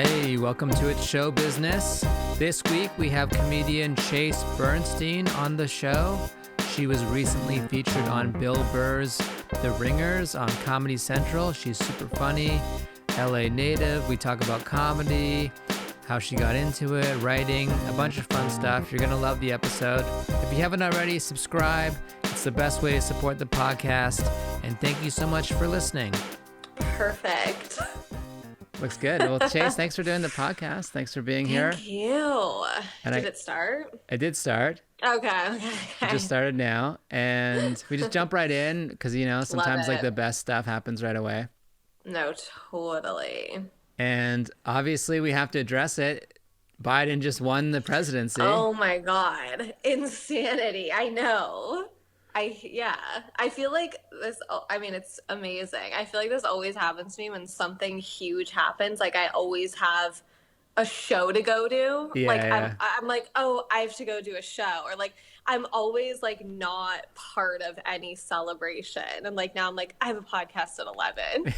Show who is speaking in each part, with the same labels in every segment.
Speaker 1: Hey, welcome to It's Show Business. This week we have comedian Chase Bernstein on the show. She was recently featured on Bill Burr's The Ringers on Comedy Central. She's super funny, LA native. We talk about comedy, how she got into it, writing, a bunch of fun stuff. You're going to love the episode. If you haven't already, subscribe. It's the best way to support the podcast. And thank you so much for listening.
Speaker 2: Perfect.
Speaker 1: Looks good. Well, Chase, thanks for doing the podcast. Thanks for being here.
Speaker 2: Thank you. Did it start?
Speaker 1: I did start.
Speaker 2: Okay.
Speaker 1: It just started now. And we just jump right in because, you know, sometimes like the best stuff happens right away.
Speaker 2: No, totally.
Speaker 1: And obviously we have to address it. Biden just won the presidency.
Speaker 2: Oh my God. Insanity. I know. I feel like this, it's amazing. I feel like this always happens to me when something huge happens. Like I always have a show to go to. I'm like, oh, I have to go do a show. Or like, I'm always like not part of any celebration. And like, now I'm like, I have a podcast at 11.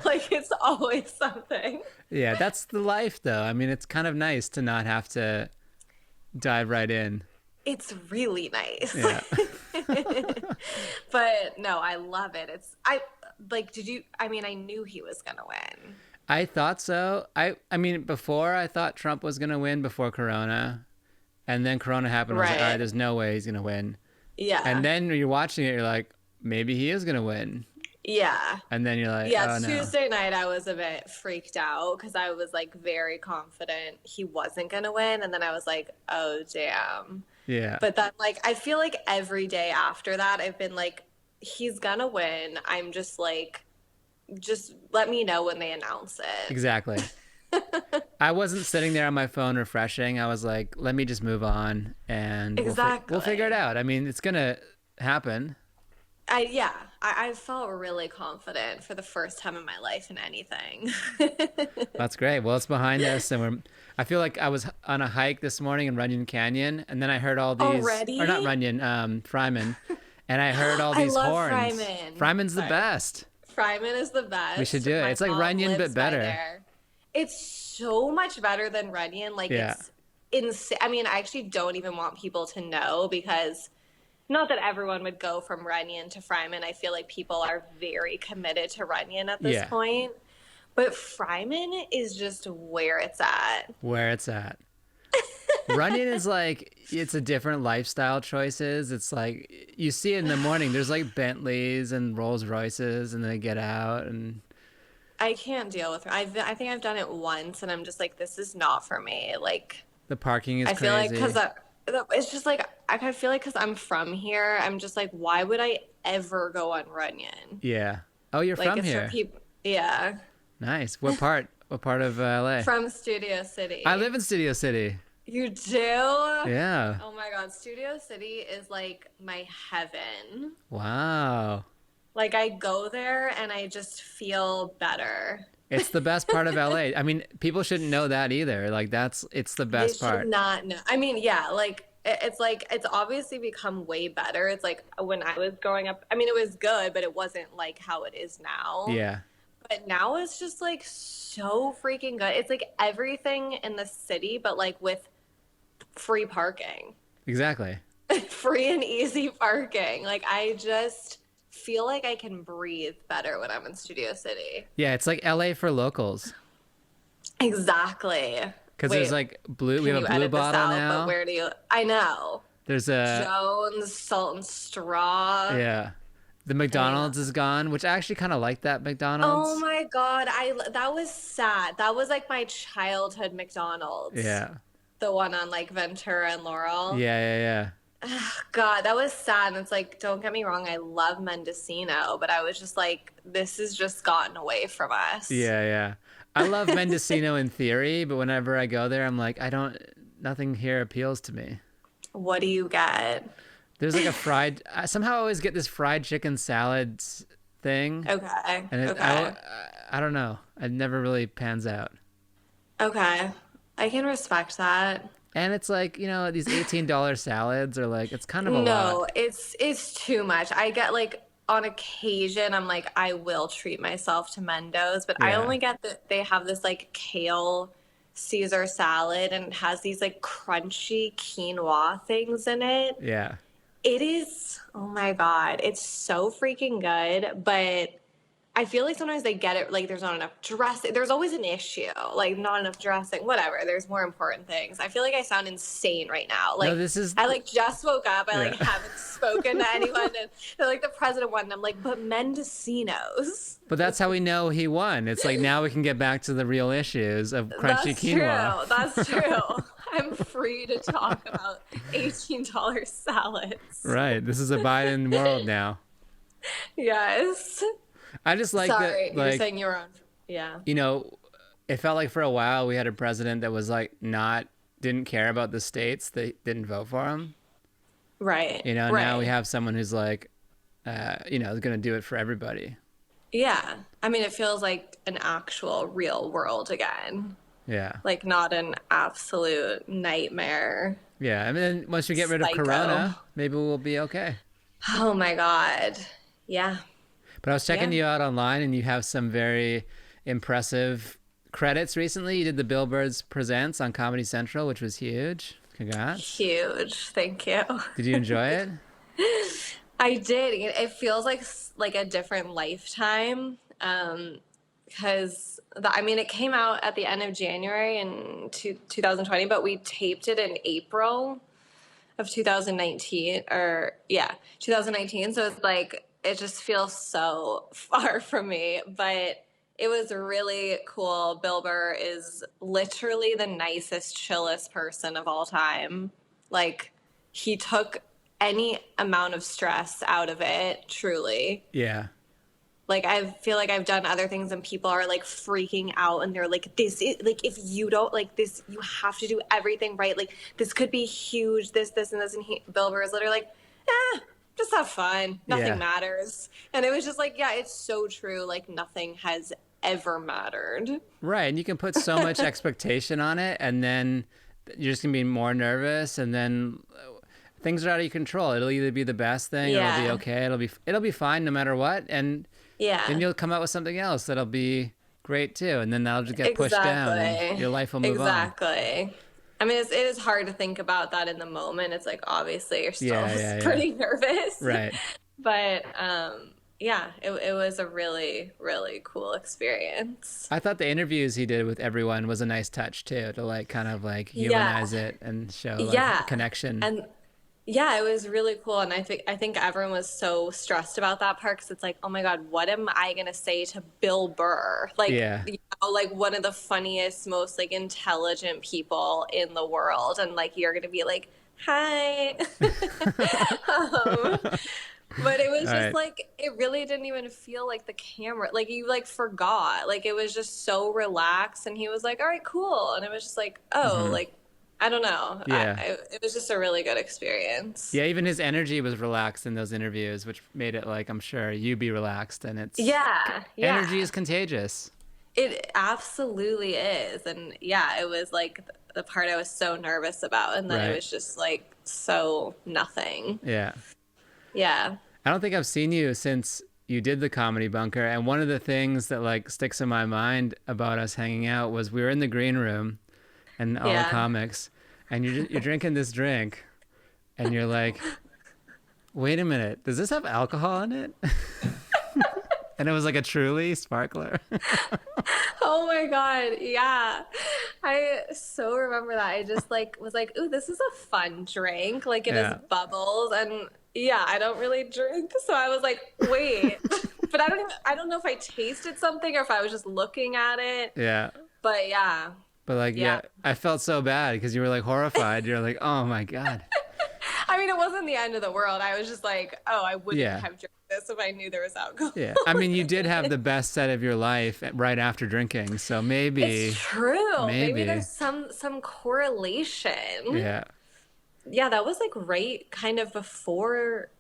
Speaker 2: Like it's always something. Yeah,
Speaker 1: that's the life though. I mean, it's kind of nice to not have to dive right in.
Speaker 2: It's really nice.
Speaker 1: Yeah.
Speaker 2: But no, I love it. I knew he was going to win.
Speaker 1: I thought so. I mean, before I thought Trump was going to win before Corona. And then Corona happened. I was like, all right, there's no way he's going to win.
Speaker 2: Yeah.
Speaker 1: And then when you're watching it, you're like, maybe he is going to win.
Speaker 2: Yeah.
Speaker 1: And then you're like,
Speaker 2: yeah,
Speaker 1: oh, no.
Speaker 2: Tuesday night I was a bit freaked out because I was like very confident he wasn't going to win. And then I was like, oh, damn.
Speaker 1: Yeah.
Speaker 2: But then like, I feel like every day after that, I've been like, he's going to win. I'm just like, just let me know when they announce it.
Speaker 1: Exactly. I wasn't sitting there on my phone refreshing. I was like, let me just move on and we'll figure it out. I mean, it's going to happen.
Speaker 2: I felt really confident for the first time in my life in anything.
Speaker 1: That's great. Well, it's behind us, and I feel like I was on a hike this morning in Runyon Canyon, and then I heard all these.
Speaker 2: Already?
Speaker 1: Or not Runyon, Fryman, and I heard all these horns.
Speaker 2: Fryman.
Speaker 1: Fryman's the best.
Speaker 2: Fryman is the best.
Speaker 1: We should do it. It's like Runyon, but better.
Speaker 2: It's so much better than Runyon. Like it's insane. I mean, I actually don't even want people to know because. Not that everyone would go from Runyon to Fryman. I feel like people are very committed to Runyon at this point. But Fryman is just where it's at.
Speaker 1: Where it's at. Runyon is like, it's a different lifestyle choices. It's like, you see it in the morning. There's like Bentleys and Rolls Royces and they get out and...
Speaker 2: I can't deal with it. I think I've done it once and I'm just like, this is not for me. Like...
Speaker 1: The parking is crazy.
Speaker 2: I feel like, because it's just like, I feel like because I'm from here, I'm just like, why would I ever go on Runyon?
Speaker 1: Yeah. Oh, you're
Speaker 2: like,
Speaker 1: from here?
Speaker 2: For people, yeah.
Speaker 1: Nice. What part? What part of LA?
Speaker 2: From Studio City.
Speaker 1: I live in Studio City.
Speaker 2: You do?
Speaker 1: Yeah.
Speaker 2: Oh my God. Studio City is like my heaven.
Speaker 1: Wow.
Speaker 2: Like I go there and I just feel better.
Speaker 1: It's the best part of LA. I mean, people shouldn't know that either. Like it's the best part.
Speaker 2: They should not know. I mean, yeah, like it's obviously become way better. It's like when I was growing up, I mean, it was good, but it wasn't like how it is now.
Speaker 1: Yeah.
Speaker 2: But now it's just like so freaking good. It's like everything in the city, but like with free parking.
Speaker 1: Exactly.
Speaker 2: Free and easy parking. Like I just feel like I can breathe better when I'm in Studio City.
Speaker 1: Yeah, it's like LA for locals.
Speaker 2: Exactly.
Speaker 1: Because there's like blue. We have a blue bottle now.
Speaker 2: But where do you? I know.
Speaker 1: There's a
Speaker 2: Jones Salt and Straw.
Speaker 1: Yeah. The McDonald's is gone, which I actually kind of like that McDonald's.
Speaker 2: Oh my God, that was sad. That was like my childhood McDonald's.
Speaker 1: Yeah.
Speaker 2: The one on like Ventura and Laurel.
Speaker 1: Yeah.
Speaker 2: God, that was sad. And it's like, don't get me wrong, I love Mendocino, but I was just like, this has just gotten away from us.
Speaker 1: Yeah. I love Mendocino in theory, but whenever I go there, I'm like, nothing here appeals to me.
Speaker 2: What do you get?
Speaker 1: There's like I somehow always get this fried chicken salad thing.
Speaker 2: Okay.
Speaker 1: And I don't know. It never really pans out.
Speaker 2: Okay. I can respect that.
Speaker 1: And it's like, you know, these $18 salads are like, it's kind of a lot.
Speaker 2: No, it's too much. I get like on occasion, I'm like, I will treat myself to Mendo's, but I
Speaker 1: Yeah.
Speaker 2: only get that they have this like kale Caesar salad and it has these like crunchy quinoa things in it.
Speaker 1: Yeah.
Speaker 2: It is, oh my God, it's so freaking good, but I feel like sometimes they get it like there's not enough dressing. There's always an issue, like not enough dressing, whatever. There's more important things. I feel like I sound insane right now.
Speaker 1: No,
Speaker 2: Like
Speaker 1: this is
Speaker 2: I like just woke up. I like
Speaker 1: Yeah.
Speaker 2: haven't spoken to anyone, and they're like the president won. And I'm like, but Mendocinos.
Speaker 1: But that's how we know he won. It's like now we can get back to the real issues of crunchy
Speaker 2: That's
Speaker 1: quinoa.
Speaker 2: true. That's true. I'm free to talk about $18 salads.
Speaker 1: Right. This is a Biden world now.
Speaker 2: Yes.
Speaker 1: I just like
Speaker 2: Sorry,
Speaker 1: that.
Speaker 2: you're
Speaker 1: Like,
Speaker 2: saying you're on. Yeah.
Speaker 1: you know, it felt like for a while we had a president that was like didn't care about the states that didn't vote for him.
Speaker 2: Right.
Speaker 1: You know,
Speaker 2: right.
Speaker 1: now we have someone who's like, is going to do it for everybody.
Speaker 2: Yeah. I mean, it feels like an actual real world again.
Speaker 1: Yeah.
Speaker 2: Like not an absolute nightmare.
Speaker 1: Yeah. I mean, once we get rid of
Speaker 2: Psycho.
Speaker 1: Corona, maybe we'll be okay.
Speaker 2: Oh my God. Yeah.
Speaker 1: But I was checking
Speaker 2: Yeah.
Speaker 1: you out online and you have some very impressive credits recently. You did the Billboards Presents on Comedy Central, which was huge. Congrats.
Speaker 2: Huge. Thank you.
Speaker 1: Did you enjoy it?
Speaker 2: I did. It feels like a different lifetime. Because it came out at the end of January in 2020, but we taped it in April of 2019 2019. So it's like, it just feels so far from me, but it was really cool. Bill Burr is literally the nicest, chillest person of all time. Like, he took any amount of stress out of it, truly.
Speaker 1: Yeah.
Speaker 2: Like, I feel like I've done other things and people are like freaking out and they're like, this is like, if you don't like this, you have to do everything right. Like, this could be huge, this, and this. And Bill Burr is literally like, just have fun. Nothing
Speaker 1: Yeah.
Speaker 2: matters. And it was just like, yeah, it's so true. Like, nothing has ever mattered.
Speaker 1: Right. And you can put so much expectation on it and then you're just going to be more nervous and then things are out of your control. It'll either be the best thing or it'll be okay. It'll be fine no matter what. And then you'll come out with something else that'll be great too. And then that'll just get pushed down and your life will move on.
Speaker 2: Exactly. I mean, it is hard to think about that in the moment. It's like, obviously, you're still pretty nervous.
Speaker 1: Right.
Speaker 2: But, it was a really, really cool experience.
Speaker 1: I thought the interviews he did with everyone was a nice touch too, to like kind of like humanize it and show like a connection.
Speaker 2: And yeah, it was really cool. And I think everyone was so stressed about that part because it's like, oh my God, what am I going to say to Bill Burr? Like, like one of the funniest, most like intelligent people in the world. And like, you're going to be like, hi. But it was just like, it really didn't even feel like the camera, like you like forgot, like it was just so relaxed and he was like, all right, cool. And it was just like, like, I don't know.
Speaker 1: Yeah.
Speaker 2: It was just a really good experience.
Speaker 1: Yeah, even his energy was relaxed in those interviews, which made it like, I'm sure you be relaxed and it's energy is contagious.
Speaker 2: It absolutely is. And yeah, it was like the part I was so nervous about. And then it was just like so nothing.
Speaker 1: Yeah.
Speaker 2: Yeah.
Speaker 1: I don't think I've seen you since you did the Comedy Bunker. And one of the things that like sticks in my mind about us hanging out was we were in the green room and all the comics and you're drinking this drink and you're like, wait a minute, does this have alcohol in it? And it was like a Truly sparkler.
Speaker 2: Oh my God. Yeah. I so remember that. I just like was like, ooh, this is a fun drink. Like it is bubbles. And yeah, I don't really drink. So I was like, wait, but I don't know if I tasted something or if I was just looking at it.
Speaker 1: Yeah.
Speaker 2: But yeah.
Speaker 1: But like, I felt so bad because you were like horrified. You're like, oh my God.
Speaker 2: I mean, it wasn't the end of the world. I was just like, oh, I wouldn't have drank this if I knew there was alcohol.
Speaker 1: Yeah. I mean, you did have the best set of your life right after drinking. So maybe.
Speaker 2: It's true. Maybe there's some correlation.
Speaker 1: Yeah.
Speaker 2: Yeah, that was like right kind of before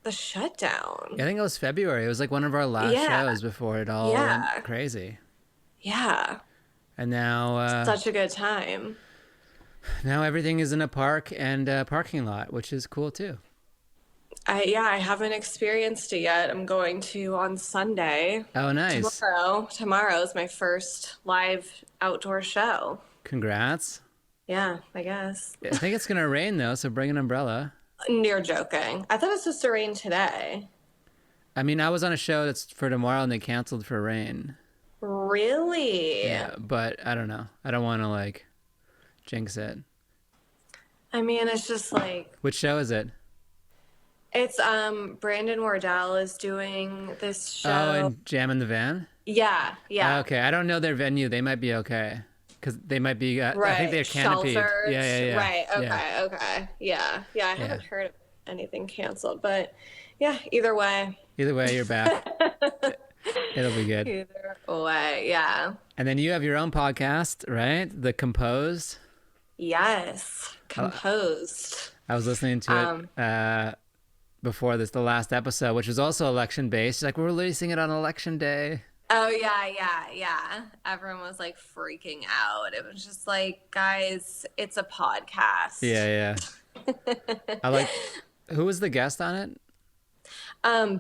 Speaker 2: the shutdown.
Speaker 1: I think it was February. It was like one of our last shows before it all went crazy.
Speaker 2: Yeah.
Speaker 1: And now
Speaker 2: such a good time.
Speaker 1: Now everything is in a park and a parking lot, which is cool too.
Speaker 2: I haven't experienced it yet. I'm going to on Sunday.
Speaker 1: Oh, nice.
Speaker 2: Tomorrow is my first live outdoor show.
Speaker 1: Congrats.
Speaker 2: Yeah, I guess.
Speaker 1: I think it's gonna rain though, so bring an umbrella.
Speaker 2: You're joking. I thought it was supposed to rain today.
Speaker 1: I mean, I was on a show that's for tomorrow and they canceled for rain.
Speaker 2: Really?
Speaker 1: Yeah, but I don't know. I don't want to like jinx it.
Speaker 2: I mean, it's just like
Speaker 1: Which show is it?
Speaker 2: it's Brandon Wardell is doing this show.
Speaker 1: Oh, and Jam in the Van?
Speaker 2: Yeah.
Speaker 1: Okay, I don't know their venue. They might be okay. Because they might be,
Speaker 2: Right.
Speaker 1: I think they're canopied.
Speaker 2: Sheltered.
Speaker 1: Yeah.
Speaker 2: Right. Okay.
Speaker 1: Yeah.
Speaker 2: Okay. Yeah. I haven't heard of anything canceled, but yeah, either way.
Speaker 1: Either way, you're back. It'll be good.
Speaker 2: Either way, yeah.
Speaker 1: And then you have your own podcast, right? The Composed.
Speaker 2: Yes. Composed.
Speaker 1: I was listening to it before the last episode, which was also election based. Like, we're releasing it on election day.
Speaker 2: Oh, yeah. Everyone was like freaking out. It was just like, guys, it's a podcast.
Speaker 1: Yeah. I like, who was the guest on it?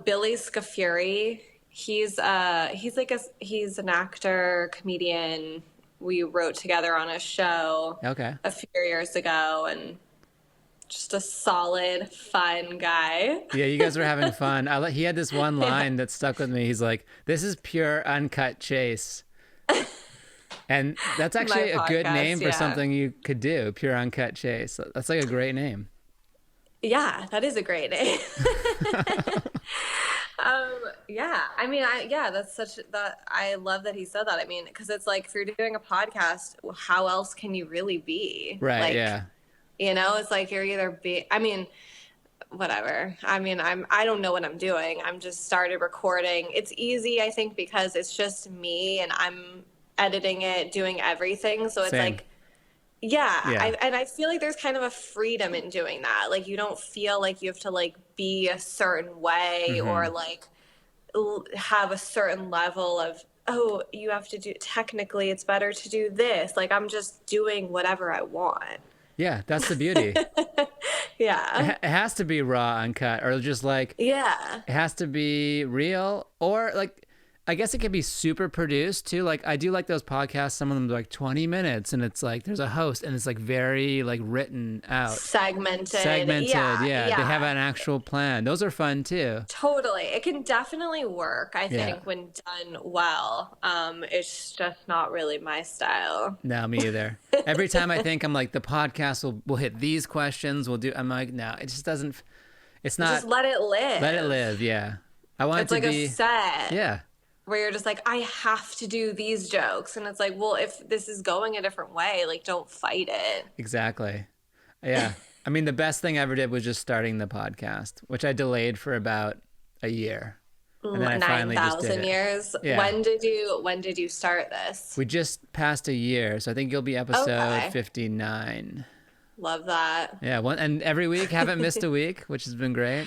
Speaker 2: Billy Scafuri. He's an actor, comedian. We wrote together on a show a few years ago, and just a solid, fun guy.
Speaker 1: Yeah, you guys were having fun. He had this one line that stuck with me. He's like, "This is pure uncut chase," and that's actually a good name for something you could do. Pure uncut chase. That's like a great name.
Speaker 2: Yeah, that is a great name. I mean, I love that he said that. I mean, because it's like, if you're doing a podcast, how else can you really be?
Speaker 1: Right.
Speaker 2: Like,
Speaker 1: yeah.
Speaker 2: It's like you're either I mean, whatever. I mean, I don't know what I'm doing. I'm just started recording. It's easy, I think, because it's just me and I'm editing it, doing everything. So it's like, yeah. I feel like there's kind of a freedom in doing that. Like, you don't feel like you have to like be a certain way or like have a certain level of, oh, you have to do, technically it's better to do this. Like, I'm just doing whatever I want.
Speaker 1: Yeah, that's the beauty.
Speaker 2: Yeah.
Speaker 1: It has to be raw, uncut, or just like,
Speaker 2: yeah,
Speaker 1: it has to be real, or like, I guess it could be super produced too. Like, I do like those podcasts. Some of them are like 20 minutes and it's like, there's a host and it's like very like written out.
Speaker 2: Segmented.
Speaker 1: Yeah.
Speaker 2: Yeah.
Speaker 1: They have an actual plan. Those are fun too.
Speaker 2: Totally. It can definitely work, I think, when done well. It's just not really my style.
Speaker 1: No, me either. Every time I think, I'm like, the podcast will hit these questions. I'm like, no, it just doesn't, it's not.
Speaker 2: Just let it live.
Speaker 1: Let it live. Yeah. I want it to be.
Speaker 2: It's like a set.
Speaker 1: Yeah.
Speaker 2: Where you're just like, I have to do these jokes. And it's like, well, if this is going a different way, like, don't fight it.
Speaker 1: Exactly. Yeah. I mean, the best thing I ever did was just starting the podcast, which I delayed for about a year. And then I finally just did
Speaker 2: 9,000
Speaker 1: it.
Speaker 2: years.
Speaker 1: Yeah.
Speaker 2: When did you start this?
Speaker 1: We just passed a year, so I think you'll be episode 59.
Speaker 2: Love that.
Speaker 1: Yeah, and every week, haven't missed a week, which has been great.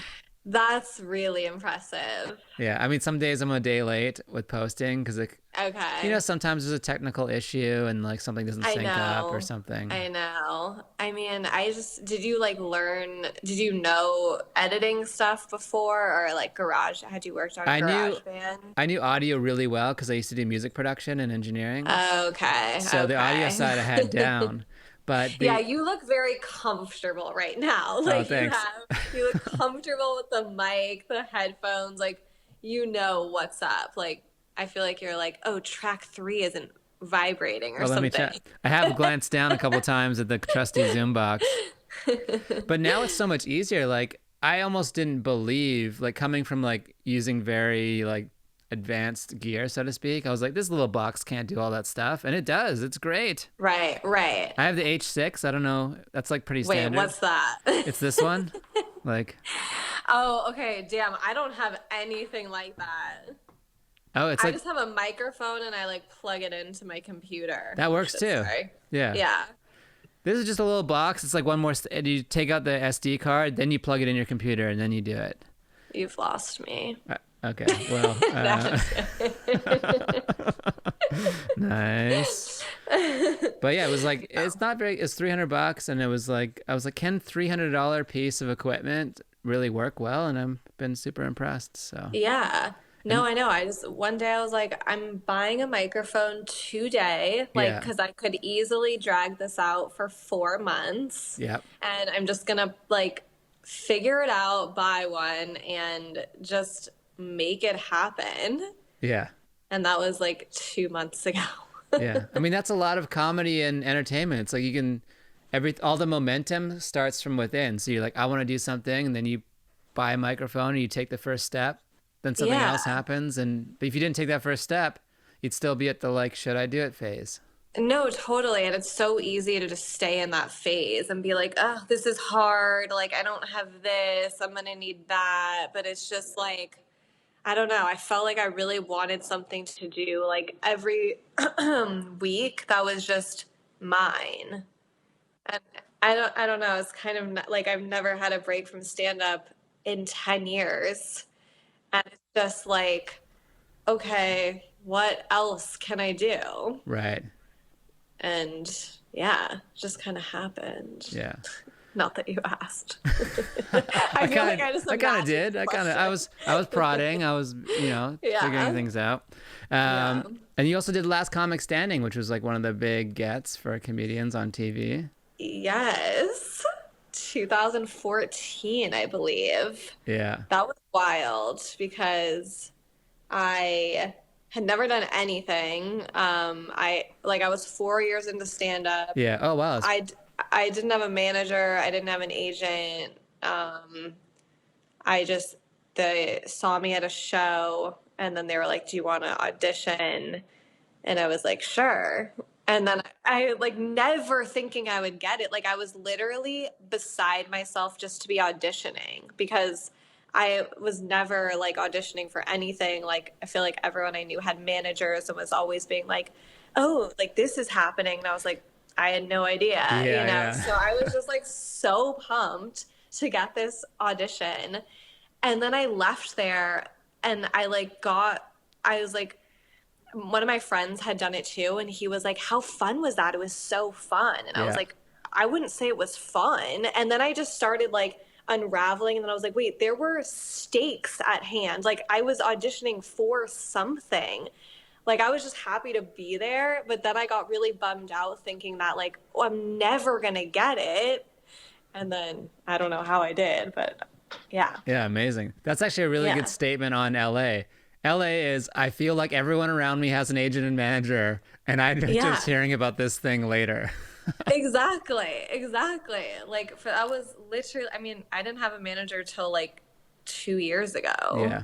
Speaker 2: That's really impressive.
Speaker 1: Yeah, I mean, some days I'm a day late with posting because, sometimes there's a technical issue and like something doesn't sync up or something.
Speaker 2: I know. I mean, did you know editing stuff before, or like had you worked on GarageBand?
Speaker 1: I knew audio really well because I used to do music production and engineering.
Speaker 2: Okay.
Speaker 1: So the audio side I had down. But
Speaker 2: you look very comfortable right now. Like,
Speaker 1: thanks.
Speaker 2: You look comfortable with the mic, the headphones, like, you know what's up. Like, I feel like you're like, oh, track 3 isn't vibrating or something.
Speaker 1: Let me check. I have glanced down a couple times at the trusty Zoom box. But now it's so much easier. Like, I almost didn't believe, like, coming from like using very like advanced gear, so to speak, I was like, this little box can't do all that stuff, and it does. It's great.
Speaker 2: Right.
Speaker 1: I have the H6. I don't know, that's like pretty standard.
Speaker 2: Wait, what's that?
Speaker 1: It's this one. Like,
Speaker 2: oh, okay, damn, I don't have anything like that.
Speaker 1: Oh, I
Speaker 2: just have a microphone and I like plug it into my computer.
Speaker 1: That works too. Yeah. This is just a little box. It's like one more you take out the SD card, then you plug it in your computer, and then you do it.
Speaker 2: You've lost me.
Speaker 1: Okay, well, nice. But yeah, it was like, it's $300, and it was like, I was like, can $300 piece of equipment really work well, and I've been super impressed. So,
Speaker 2: Yeah. No,
Speaker 1: and
Speaker 2: I know. One day I was like, I'm buying a microphone today, like,
Speaker 1: yeah,
Speaker 2: because I could easily drag this out for 4 months.
Speaker 1: yeah,
Speaker 2: And I'm just gonna, like, figure it out, buy one, and just make it happen.
Speaker 1: yeah.
Speaker 2: And that was like 2 months ago.
Speaker 1: Yeah. I mean, that's a lot of comedy and entertainment. It's like you can all the momentum starts from within. So you're like, I want to do something, and then you buy a microphone and you take the first step, then something else
Speaker 2: Yeah.
Speaker 1: happens, and but if you didn't take that first step, you'd still be at the like, should I do it phase.
Speaker 2: No, totally. And it's so easy to just stay in that phase and be like, oh, this is hard. Like, I don't have this. I'm going to need that. But it's just like, I don't know. I felt like I really wanted something to do like every week that was just mine. And I don't know. It's kind of like I've never had a break from stand up in 10 years. And it's just like, okay, what else can I do?
Speaker 1: Right.
Speaker 2: And yeah, just kind of happened.
Speaker 1: Yeah.
Speaker 2: Not that you asked. I feel like I just
Speaker 1: I kind of
Speaker 2: imagined
Speaker 1: did.
Speaker 2: the
Speaker 1: I was prodding. I was, figuring
Speaker 2: Yeah.
Speaker 1: things out.
Speaker 2: Yeah.
Speaker 1: And you also did Last Comic Standing, which was like one of the big gets for comedians on TV.
Speaker 2: Yes. 2014, I believe.
Speaker 1: Yeah.
Speaker 2: That was wild because I had never done anything. I was 4 years into stand up.
Speaker 1: Yeah. Oh, wow.
Speaker 2: I didn't have a manager. I didn't have an agent. I just they saw me at a show, and then they were like, "Do you want to audition?" And I was like, "Sure." And then I like never thinking I would get it. Like I was literally beside myself just to be auditioning because I was never like auditioning for anything. Like I feel like everyone I knew had managers and was always being like, "Oh, like this is happening." And I was like, I had no idea,
Speaker 1: Yeah, yeah.
Speaker 2: So I was just like so pumped to get this audition. And then I left there and I was like, one of my friends had done it too. And he was like, how fun was that? It was so fun. And I was
Speaker 1: Yeah.
Speaker 2: like, I wouldn't say it was fun. And then I just started like unraveling. And then I was like, wait, there were stakes at hand. Like I was auditioning for something. Like I was just happy to be there, but then I got really bummed out thinking that like, oh, I'm never gonna get it. And then I don't know how I did, but yeah.
Speaker 1: Yeah, amazing. That's actually a really
Speaker 2: Yeah.
Speaker 1: good statement on LA. LA is, I feel like everyone around me has an agent and manager, and I'm
Speaker 2: Yeah.
Speaker 1: just hearing about this thing later.
Speaker 2: Exactly. Like that was literally, I mean, I didn't have a manager till like 2 years ago.
Speaker 1: Yeah.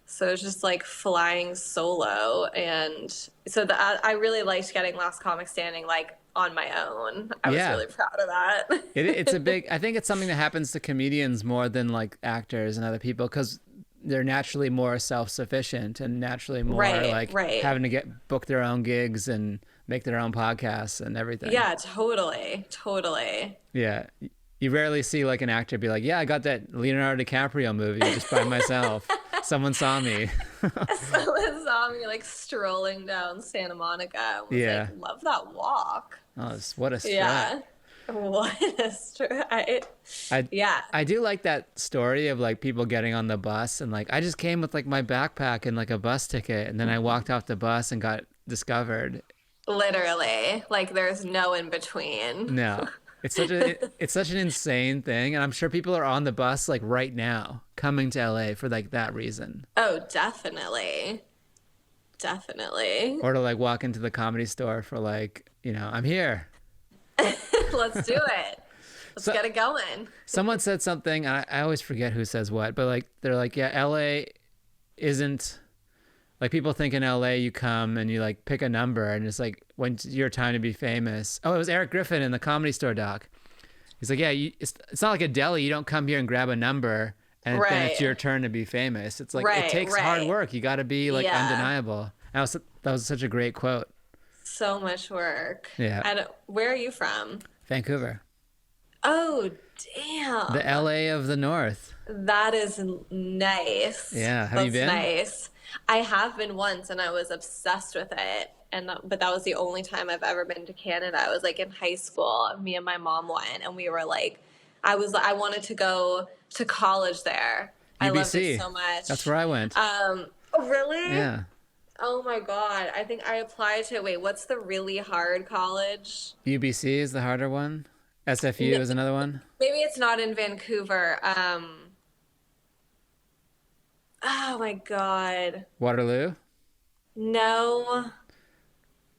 Speaker 2: So it's just like flying solo. And so I really liked getting Last Comic Standing like on my own. I was
Speaker 1: Yeah.
Speaker 2: really proud of that.
Speaker 1: It's a big, I think it's something that happens to comedians more than like actors and other people because they're naturally more self-sufficient and naturally more
Speaker 2: Right.
Speaker 1: having to book their own gigs and make their own podcasts and everything.
Speaker 2: Yeah, totally.
Speaker 1: Yeah. You rarely see like an actor be like, yeah, I got that Leonardo DiCaprio movie just by myself. Someone saw me.
Speaker 2: Someone saw me like strolling down Santa Monica and was
Speaker 1: Yeah.
Speaker 2: like, love that walk.
Speaker 1: Oh, what a stretch.
Speaker 2: Yeah. What a stride. Yeah.
Speaker 1: I do like that story of like people getting on the bus and like I just came with like my backpack and like a bus ticket and then I walked off the bus and got discovered.
Speaker 2: Literally. Like there's no in between.
Speaker 1: No. It's such an insane thing and I'm sure people are on the bus like right now coming to LA for like that reason.
Speaker 2: Oh, definitely.
Speaker 1: Or to like walk into the Comedy Store for like, I'm here.
Speaker 2: Let's do it. Let's get it going.
Speaker 1: Someone said something, and I always forget who says what, but like they're like, yeah, LA isn't like people think in LA you come and you like pick a number and it's like when it's your time to be famous. Oh, it was Eric Griffin in the Comedy Store doc. He's like, yeah, it's not like a deli. You don't come here and grab a number and then it's your turn to be famous. It's like it takes hard work. You got to be like undeniable. That was such a great quote.
Speaker 2: So much work.
Speaker 1: Yeah.
Speaker 2: And where are you from?
Speaker 1: Vancouver.
Speaker 2: Oh, damn.
Speaker 1: The LA of the North.
Speaker 2: That is nice.
Speaker 1: Yeah. Have you been?
Speaker 2: That's nice. I have been once and I was obsessed with it. But that was the only time I've ever been to Canada. I was like in high school. Me and my mom went and we were like, I wanted to go to college there. I loved it
Speaker 1: UBC.
Speaker 2: so much.
Speaker 1: That's where I went.
Speaker 2: Oh, really?
Speaker 1: Yeah.
Speaker 2: Oh my God. I think I applied to, wait, what's the really hard college?
Speaker 1: UBC is the harder one. SFU is another one.
Speaker 2: Maybe it's not in Vancouver. Oh my God.
Speaker 1: Waterloo.
Speaker 2: No.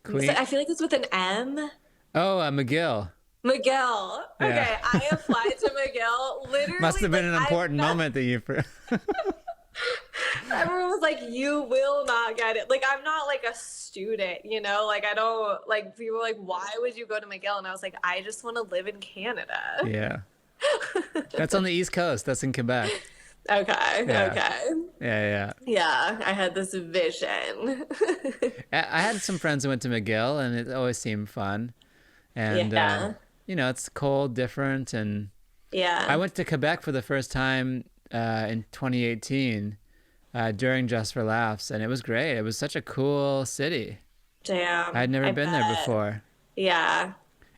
Speaker 1: Queen.
Speaker 2: I feel like it's with an M.
Speaker 1: Oh, McGill.
Speaker 2: McGill.
Speaker 1: Yeah.
Speaker 2: Okay, I applied to McGill. Literally,
Speaker 1: Must have been
Speaker 2: like,
Speaker 1: an important moment that you.
Speaker 2: Everyone was like, "You will not get it." Like, I'm not like a student, you know. Like, I don't like people were like, "Why would you go to McGill?" And I was like, "I just want to live in Canada."
Speaker 1: Yeah. That's on the East Coast. That's in Quebec.
Speaker 2: Okay.
Speaker 1: Yeah.
Speaker 2: Okay.
Speaker 1: Yeah.
Speaker 2: Yeah, I had this vision.
Speaker 1: I had some friends who went to McGill, and it always seemed fun. And
Speaker 2: Yeah.
Speaker 1: it's cold, different, and
Speaker 2: Yeah.
Speaker 1: I went to Quebec for the first time in 2018 during Just for Laughs, and it was great. It was such a cool city.
Speaker 2: Damn.
Speaker 1: I'd never been there
Speaker 2: bet.
Speaker 1: before.
Speaker 2: Yeah.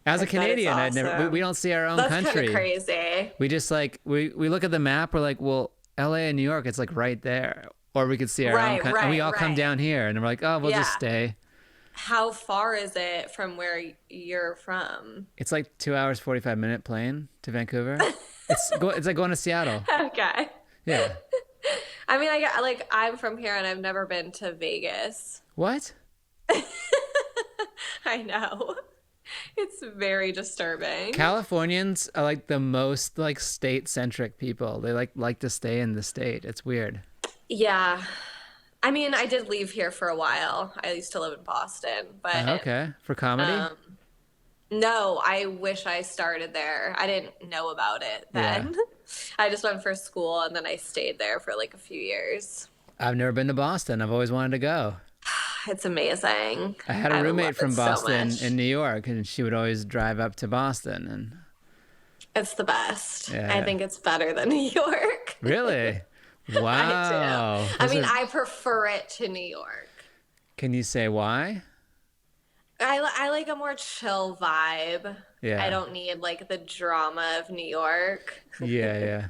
Speaker 1: As a
Speaker 2: bet it's
Speaker 1: Canadian, I'd never.
Speaker 2: awesome.
Speaker 1: We don't see our own
Speaker 2: That's
Speaker 1: country.
Speaker 2: kind of crazy.
Speaker 1: We just like we look at the map. We're like, well, LA and New York, it's like right there, or we could see our own country. And we all come
Speaker 2: right.
Speaker 1: down here, and we're like, oh, we'll just
Speaker 2: Yeah.
Speaker 1: stay.
Speaker 2: How far is it from where you're from?
Speaker 1: It's like 2 hours 45-minute plane to Vancouver. It's like going to Seattle.
Speaker 2: Okay.
Speaker 1: Yeah.
Speaker 2: I mean, I'm from here and I've never been to Vegas.
Speaker 1: What?
Speaker 2: I know. It's very disturbing.
Speaker 1: Californians are like the most like state-centric people. They like to stay in the state. It's weird.
Speaker 2: Yeah. I mean, I did leave here for a while. I used to live in Boston, but
Speaker 1: Okay. For comedy?
Speaker 2: no, I wish I started there. I didn't know about it then.
Speaker 1: Yeah.
Speaker 2: I just went for school and then I stayed there for like a few years.
Speaker 1: I've never been to Boston. I've always wanted to go.
Speaker 2: It's amazing.
Speaker 1: I had a
Speaker 2: would
Speaker 1: roommate
Speaker 2: love
Speaker 1: from
Speaker 2: it so
Speaker 1: Boston
Speaker 2: much.
Speaker 1: in New York, and she would always drive up to Boston. And
Speaker 2: It's the best.
Speaker 1: Yeah.
Speaker 2: I think it's better than New York.
Speaker 1: really, wow.
Speaker 2: I do. I mean, I prefer it to New York.
Speaker 1: Can you say why?
Speaker 2: I like a more chill vibe.
Speaker 1: Yeah.
Speaker 2: I don't need like the drama of New York.
Speaker 1: Yeah.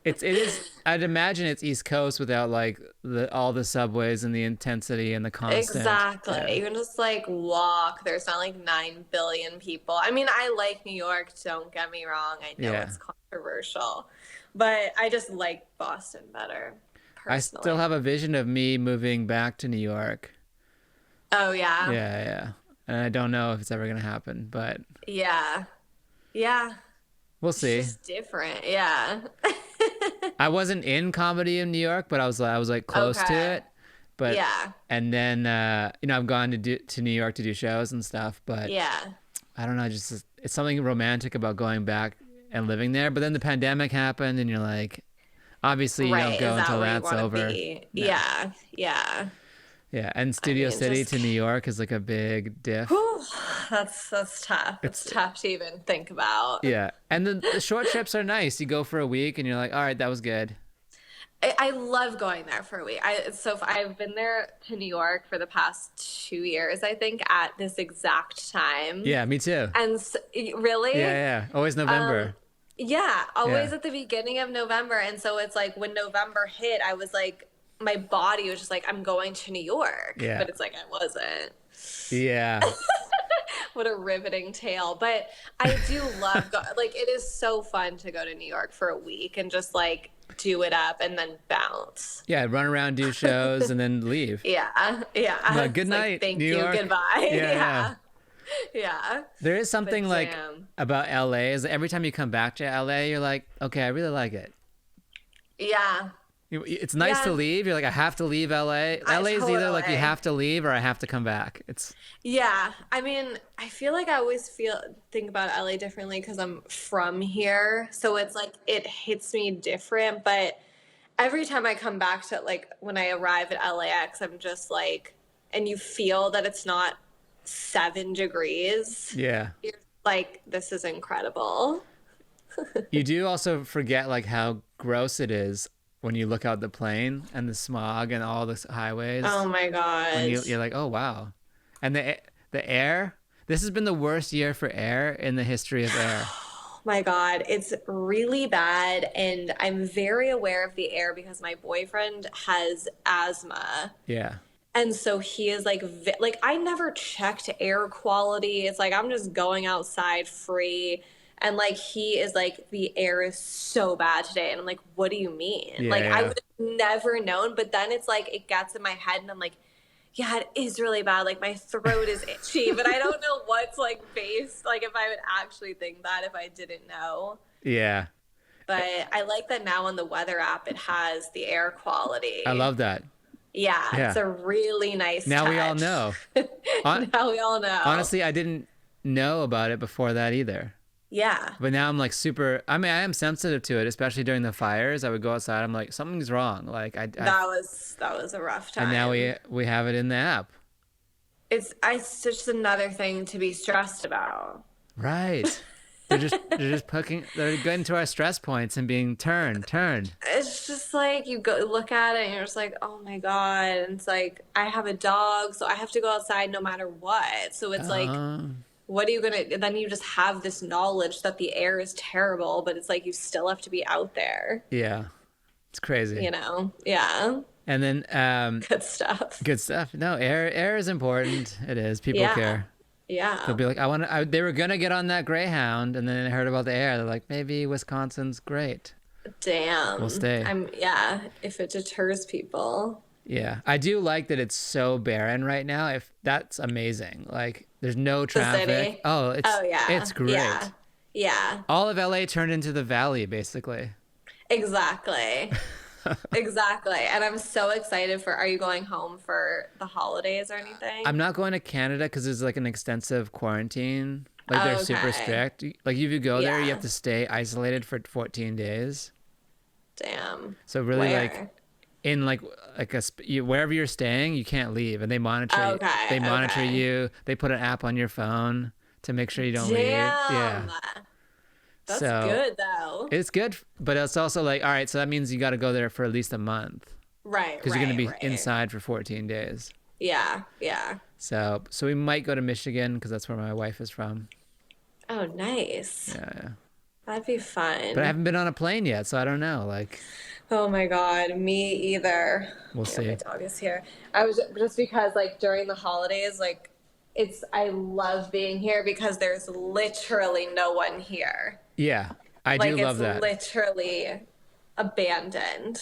Speaker 1: It is. I'd imagine it's East Coast without like all the subways and the intensity and the constant.
Speaker 2: Exactly.
Speaker 1: Yeah.
Speaker 2: You can just like walk. There's not like 9 billion people. I mean, I like New York, don't get me wrong. I know
Speaker 1: Yeah.
Speaker 2: it's controversial, but I just like Boston better.
Speaker 1: I
Speaker 2: Personally.
Speaker 1: still have a vision of me moving back to New York.
Speaker 2: Oh, yeah.
Speaker 1: Yeah. And I don't know if it's ever gonna happen, but
Speaker 2: Yeah.
Speaker 1: we'll see.
Speaker 2: It's just different. Yeah.
Speaker 1: I wasn't in comedy in New York, but I was like close to
Speaker 2: Okay.
Speaker 1: it. But
Speaker 2: Yeah.
Speaker 1: and then I've gone to New York to do shows and stuff, but
Speaker 2: Yeah.
Speaker 1: I don't know, just it's something romantic about going back and living there. But then the pandemic happened, and you're like, obviously you
Speaker 2: Right.
Speaker 1: don't go
Speaker 2: Is that
Speaker 1: until
Speaker 2: where you
Speaker 1: that's
Speaker 2: wanna
Speaker 1: over.
Speaker 2: be?
Speaker 1: No.
Speaker 2: Yeah.
Speaker 1: Yeah, and Studio
Speaker 2: mean,
Speaker 1: City
Speaker 2: just-
Speaker 1: to New York is like a big diff.
Speaker 2: Whew, that's tough. It's tough to even think about.
Speaker 1: Yeah, and the short trips are nice. You go for a week, and you're like, all right, that was good.
Speaker 2: I love going there for a week. I've been there to New York for the past 2 years, I think, at this exact time.
Speaker 1: Yeah, me too.
Speaker 2: And really?
Speaker 1: Yeah. Always November.
Speaker 2: Yeah, always
Speaker 1: Yeah.
Speaker 2: at the beginning of November. And so it's like when November hit, I was like, my body was just like, I'm going to New York.
Speaker 1: Yeah.
Speaker 2: But it's like, I wasn't.
Speaker 1: Yeah.
Speaker 2: What a riveting tale. But I do love, it is so fun to go to New York for a week and just like do it up and then bounce.
Speaker 1: Yeah, run around, do shows, and then leave.
Speaker 2: Yeah.
Speaker 1: Like, good
Speaker 2: It's
Speaker 1: night,
Speaker 2: thank
Speaker 1: New
Speaker 2: you,
Speaker 1: York.
Speaker 2: goodbye.
Speaker 1: Yeah.
Speaker 2: Yeah.
Speaker 1: There is something
Speaker 2: But
Speaker 1: like
Speaker 2: damn.
Speaker 1: about LA is that every time you come back to LA, you're like, okay, I really like it.
Speaker 2: Yeah.
Speaker 1: It's nice to
Speaker 2: Yeah.
Speaker 1: leave. You're like, I have to leave LA. LA is either like you
Speaker 2: totally.
Speaker 1: have to leave or I have to come back.
Speaker 2: Yeah. I mean, I feel like I always think about LA differently because I'm from here. So it's like it hits me different. But every time I come back to like when I arrive at LAX, I'm just like, and you feel that it's not 7 degrees.
Speaker 1: Yeah.
Speaker 2: You're like, this is incredible.
Speaker 1: You do also forget like how gross it is when you look out the plane and the smog and all the highways.
Speaker 2: Oh my God.
Speaker 1: When you're like, oh wow. And the air. This has been the worst year for air in the history of air.
Speaker 2: my God, it's really bad. And I'm very aware of the air because my boyfriend has asthma.
Speaker 1: Yeah.
Speaker 2: And so he is like, I never checked air quality. It's like, I'm just going outside free. And like, he is like, the air is so bad today. And I'm like, what do you mean?
Speaker 1: Yeah,
Speaker 2: Like, I
Speaker 1: yeah.
Speaker 2: would have never known. But then it's like, it gets in my head and I'm like, yeah, it is really bad. Like, my throat is itchy, but I don't know what's like based, like, if I would actually think that if I didn't know.
Speaker 1: Yeah.
Speaker 2: But I like that now on the weather app, it has the air
Speaker 1: I
Speaker 2: quality.
Speaker 1: love that.
Speaker 2: Yeah, it's
Speaker 1: Yeah.
Speaker 2: a really nice
Speaker 1: Now we all
Speaker 2: touch.
Speaker 1: know. Hon-
Speaker 2: Now we all know.
Speaker 1: Honestly, I didn't know about it before that either.
Speaker 2: Yeah,
Speaker 1: But now I'm like super, I mean, I am sensitive to it, especially during the fires. I would go outside. I'm like, something's wrong. Like
Speaker 2: that was a rough time.
Speaker 1: and now we have it in the app.
Speaker 2: It's just another thing to be stressed about.
Speaker 1: Right. They're just they're getting to our stress points and being turned.
Speaker 2: It's just like you go look at it and you're just like, oh my God. And it's like, I have a dog, so I have to go outside no matter what. So it's like, what are you gonna, then you just have this knowledge that the air is terrible, but it's like you still have to be out there,
Speaker 1: Yeah. It's crazy.
Speaker 2: you know? Yeah.
Speaker 1: And then
Speaker 2: Good stuff.
Speaker 1: good stuff. No, air is important. It is. People
Speaker 2: Yeah.
Speaker 1: care.
Speaker 2: Yeah.
Speaker 1: They'll be like, they were gonna get on that Greyhound, and then they heard about the air. They're like, maybe Wisconsin's great.
Speaker 2: Damn.
Speaker 1: We'll stay.
Speaker 2: Yeah, if it deters people.
Speaker 1: Yeah, I do like that it's so barren right now. If that's amazing, like there's no
Speaker 2: The
Speaker 1: traffic.
Speaker 2: city.
Speaker 1: Oh,
Speaker 2: Yeah.
Speaker 1: it's great.
Speaker 2: Yeah. Yeah.
Speaker 1: All of LA turned into the valley, basically.
Speaker 2: Exactly. Exactly. And I'm so excited are you going home for the holidays or anything?
Speaker 1: I'm not going to Canada because there's like an extensive quarantine. Like they're super
Speaker 2: Okay.
Speaker 1: strict. Like if you go there, you
Speaker 2: Yeah.
Speaker 1: have to stay isolated for 14 days.
Speaker 2: Damn.
Speaker 1: So really,
Speaker 2: Where?
Speaker 1: like in wherever you're staying, you can't leave, and they monitor.
Speaker 2: Okay,
Speaker 1: They monitor
Speaker 2: okay.
Speaker 1: you. They put an app on your phone to make sure you don't leave.
Speaker 2: Damn.
Speaker 1: Yeah.
Speaker 2: That's
Speaker 1: So,
Speaker 2: good though.
Speaker 1: It's good, but it's also like, all right, so that means you got to go there for at least a month
Speaker 2: Right.
Speaker 1: because you're going to be
Speaker 2: right.
Speaker 1: inside for 14 days.
Speaker 2: Yeah. Yeah.
Speaker 1: So we might go to Michigan because that's where my wife is from.
Speaker 2: Oh, nice.
Speaker 1: Yeah.
Speaker 2: That'd be fun.
Speaker 1: But I haven't been on a plane yet, so I don't know. Like,
Speaker 2: Oh my God, me either.
Speaker 1: We'll
Speaker 2: Yeah,
Speaker 1: see.
Speaker 2: my dog is here. I was just because like during the holidays, like I love being here because there's literally no one here.
Speaker 1: yeah, I
Speaker 2: Like
Speaker 1: do love that.
Speaker 2: it's literally abandoned.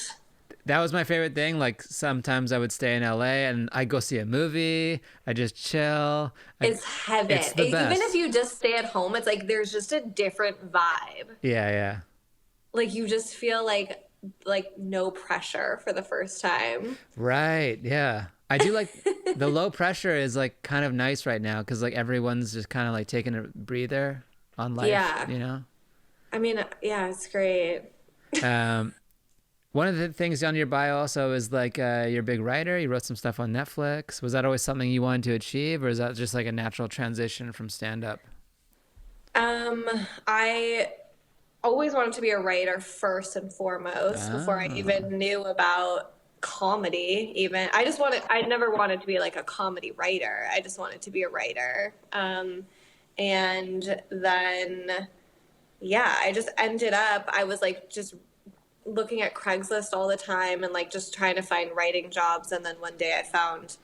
Speaker 1: That was my favorite thing. Like sometimes I would stay in LA and I go see a movie. I just chill.
Speaker 2: It's heaven.
Speaker 1: It's the
Speaker 2: Even
Speaker 1: best.
Speaker 2: if you just stay at home, it's like there's just a different vibe.
Speaker 1: Yeah.
Speaker 2: Like you just feel like no pressure for the first time.
Speaker 1: Right. Yeah. I do like the low pressure is like kind of nice right now because like everyone's just kind of like taking a breather on life.
Speaker 2: Yeah.
Speaker 1: You know.
Speaker 2: I mean, yeah, it's great.
Speaker 1: One of the things on your bio also is like you're a big writer. You wrote some stuff on Netflix. Was that always something you wanted to achieve, or is that just like a natural transition from stand-up?
Speaker 2: I always wanted to be a writer first and foremost before I even knew about comedy. Even I never wanted to be like a comedy writer. I just wanted to be a writer. And then, yeah, I just ended up, I was like just looking at Craigslist all the time and like just trying to find writing jobs. And then one day I found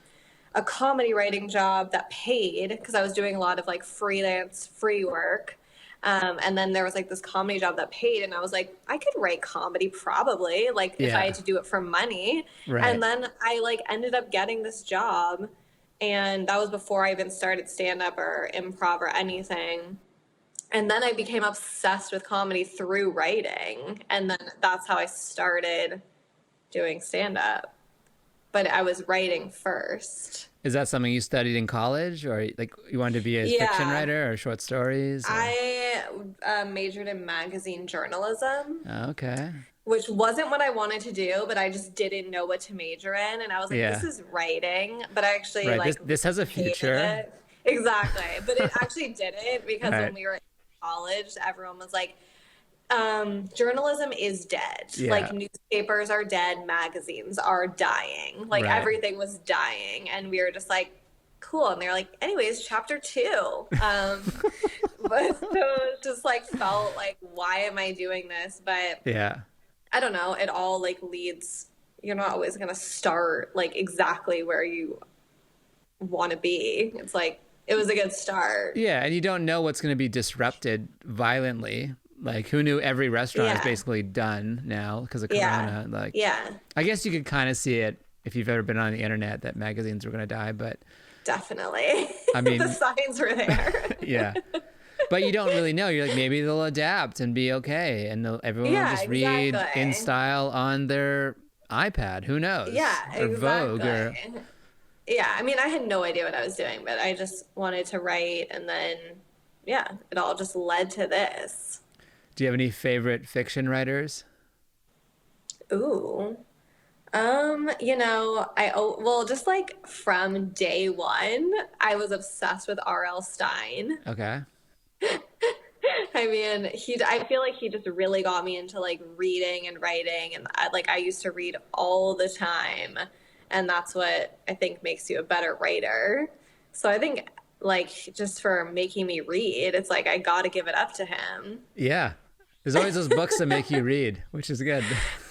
Speaker 2: a comedy writing job that paid because I was doing a lot of like freelance free work. And then there was like this comedy job that paid, and I was like, I could write comedy probably, like if I had to do it for money.
Speaker 1: Right.
Speaker 2: And then I like ended up getting this job, and that was before I even started stand up or improv or anything. And then I became obsessed with comedy through writing, and then that's how I started doing stand up. But I was writing first.
Speaker 1: Is that something you studied in college, or like you wanted to be a fiction
Speaker 2: Yeah.
Speaker 1: writer or short stories? Or...
Speaker 2: I majored in magazine journalism,
Speaker 1: Okay.
Speaker 2: which wasn't what I wanted to do, but I just didn't know what to major in. And I was like,
Speaker 1: Yeah.
Speaker 2: this is writing. But I actually
Speaker 1: Right.
Speaker 2: like
Speaker 1: This has a
Speaker 2: hated
Speaker 1: future.
Speaker 2: it. Exactly. But it actually didn't because
Speaker 1: Right.
Speaker 2: when we were in college, everyone was like, journalism is dead.
Speaker 1: Yeah.
Speaker 2: Like newspapers are dead, magazines are dying. Like
Speaker 1: Right.
Speaker 2: everything was dying. And we were just like, cool. And they're like, anyways, chapter 2. But so it just like felt like, why am I doing this? But
Speaker 1: Yeah.
Speaker 2: I don't know. It all like leads, you're not always going to start like exactly where you want to be. It's like, it was a good start.
Speaker 1: Yeah. And you don't know what's going to be disrupted violently. Like, who knew every restaurant is basically done now because of Corona? Like, I guess you could kind of see it if you've ever been on the internet that magazines were going to die, but
Speaker 2: definitely.
Speaker 1: I mean,
Speaker 2: the signs were there.
Speaker 1: Yeah. But you don't really know. You're like, maybe they'll adapt and be okay. And everyone will just read in style on their iPad. Who knows?
Speaker 2: Yeah,
Speaker 1: or Vogue. Or...
Speaker 2: Yeah, I mean, I had no idea what I was doing, but I just wanted to write. And then, yeah, it all just led to this.
Speaker 1: Do you have any favorite fiction writers?
Speaker 2: Ooh. You know, well, just like from day one, I was obsessed with R.L. Stein.
Speaker 1: Okay.
Speaker 2: I mean, I feel like he just really got me into like reading and writing, and I used to read all the time, and that's what I think makes you a better writer. So I think like just for making me read, it's like I got to give it up to him.
Speaker 1: Yeah. There's always those books that make you read, which is good.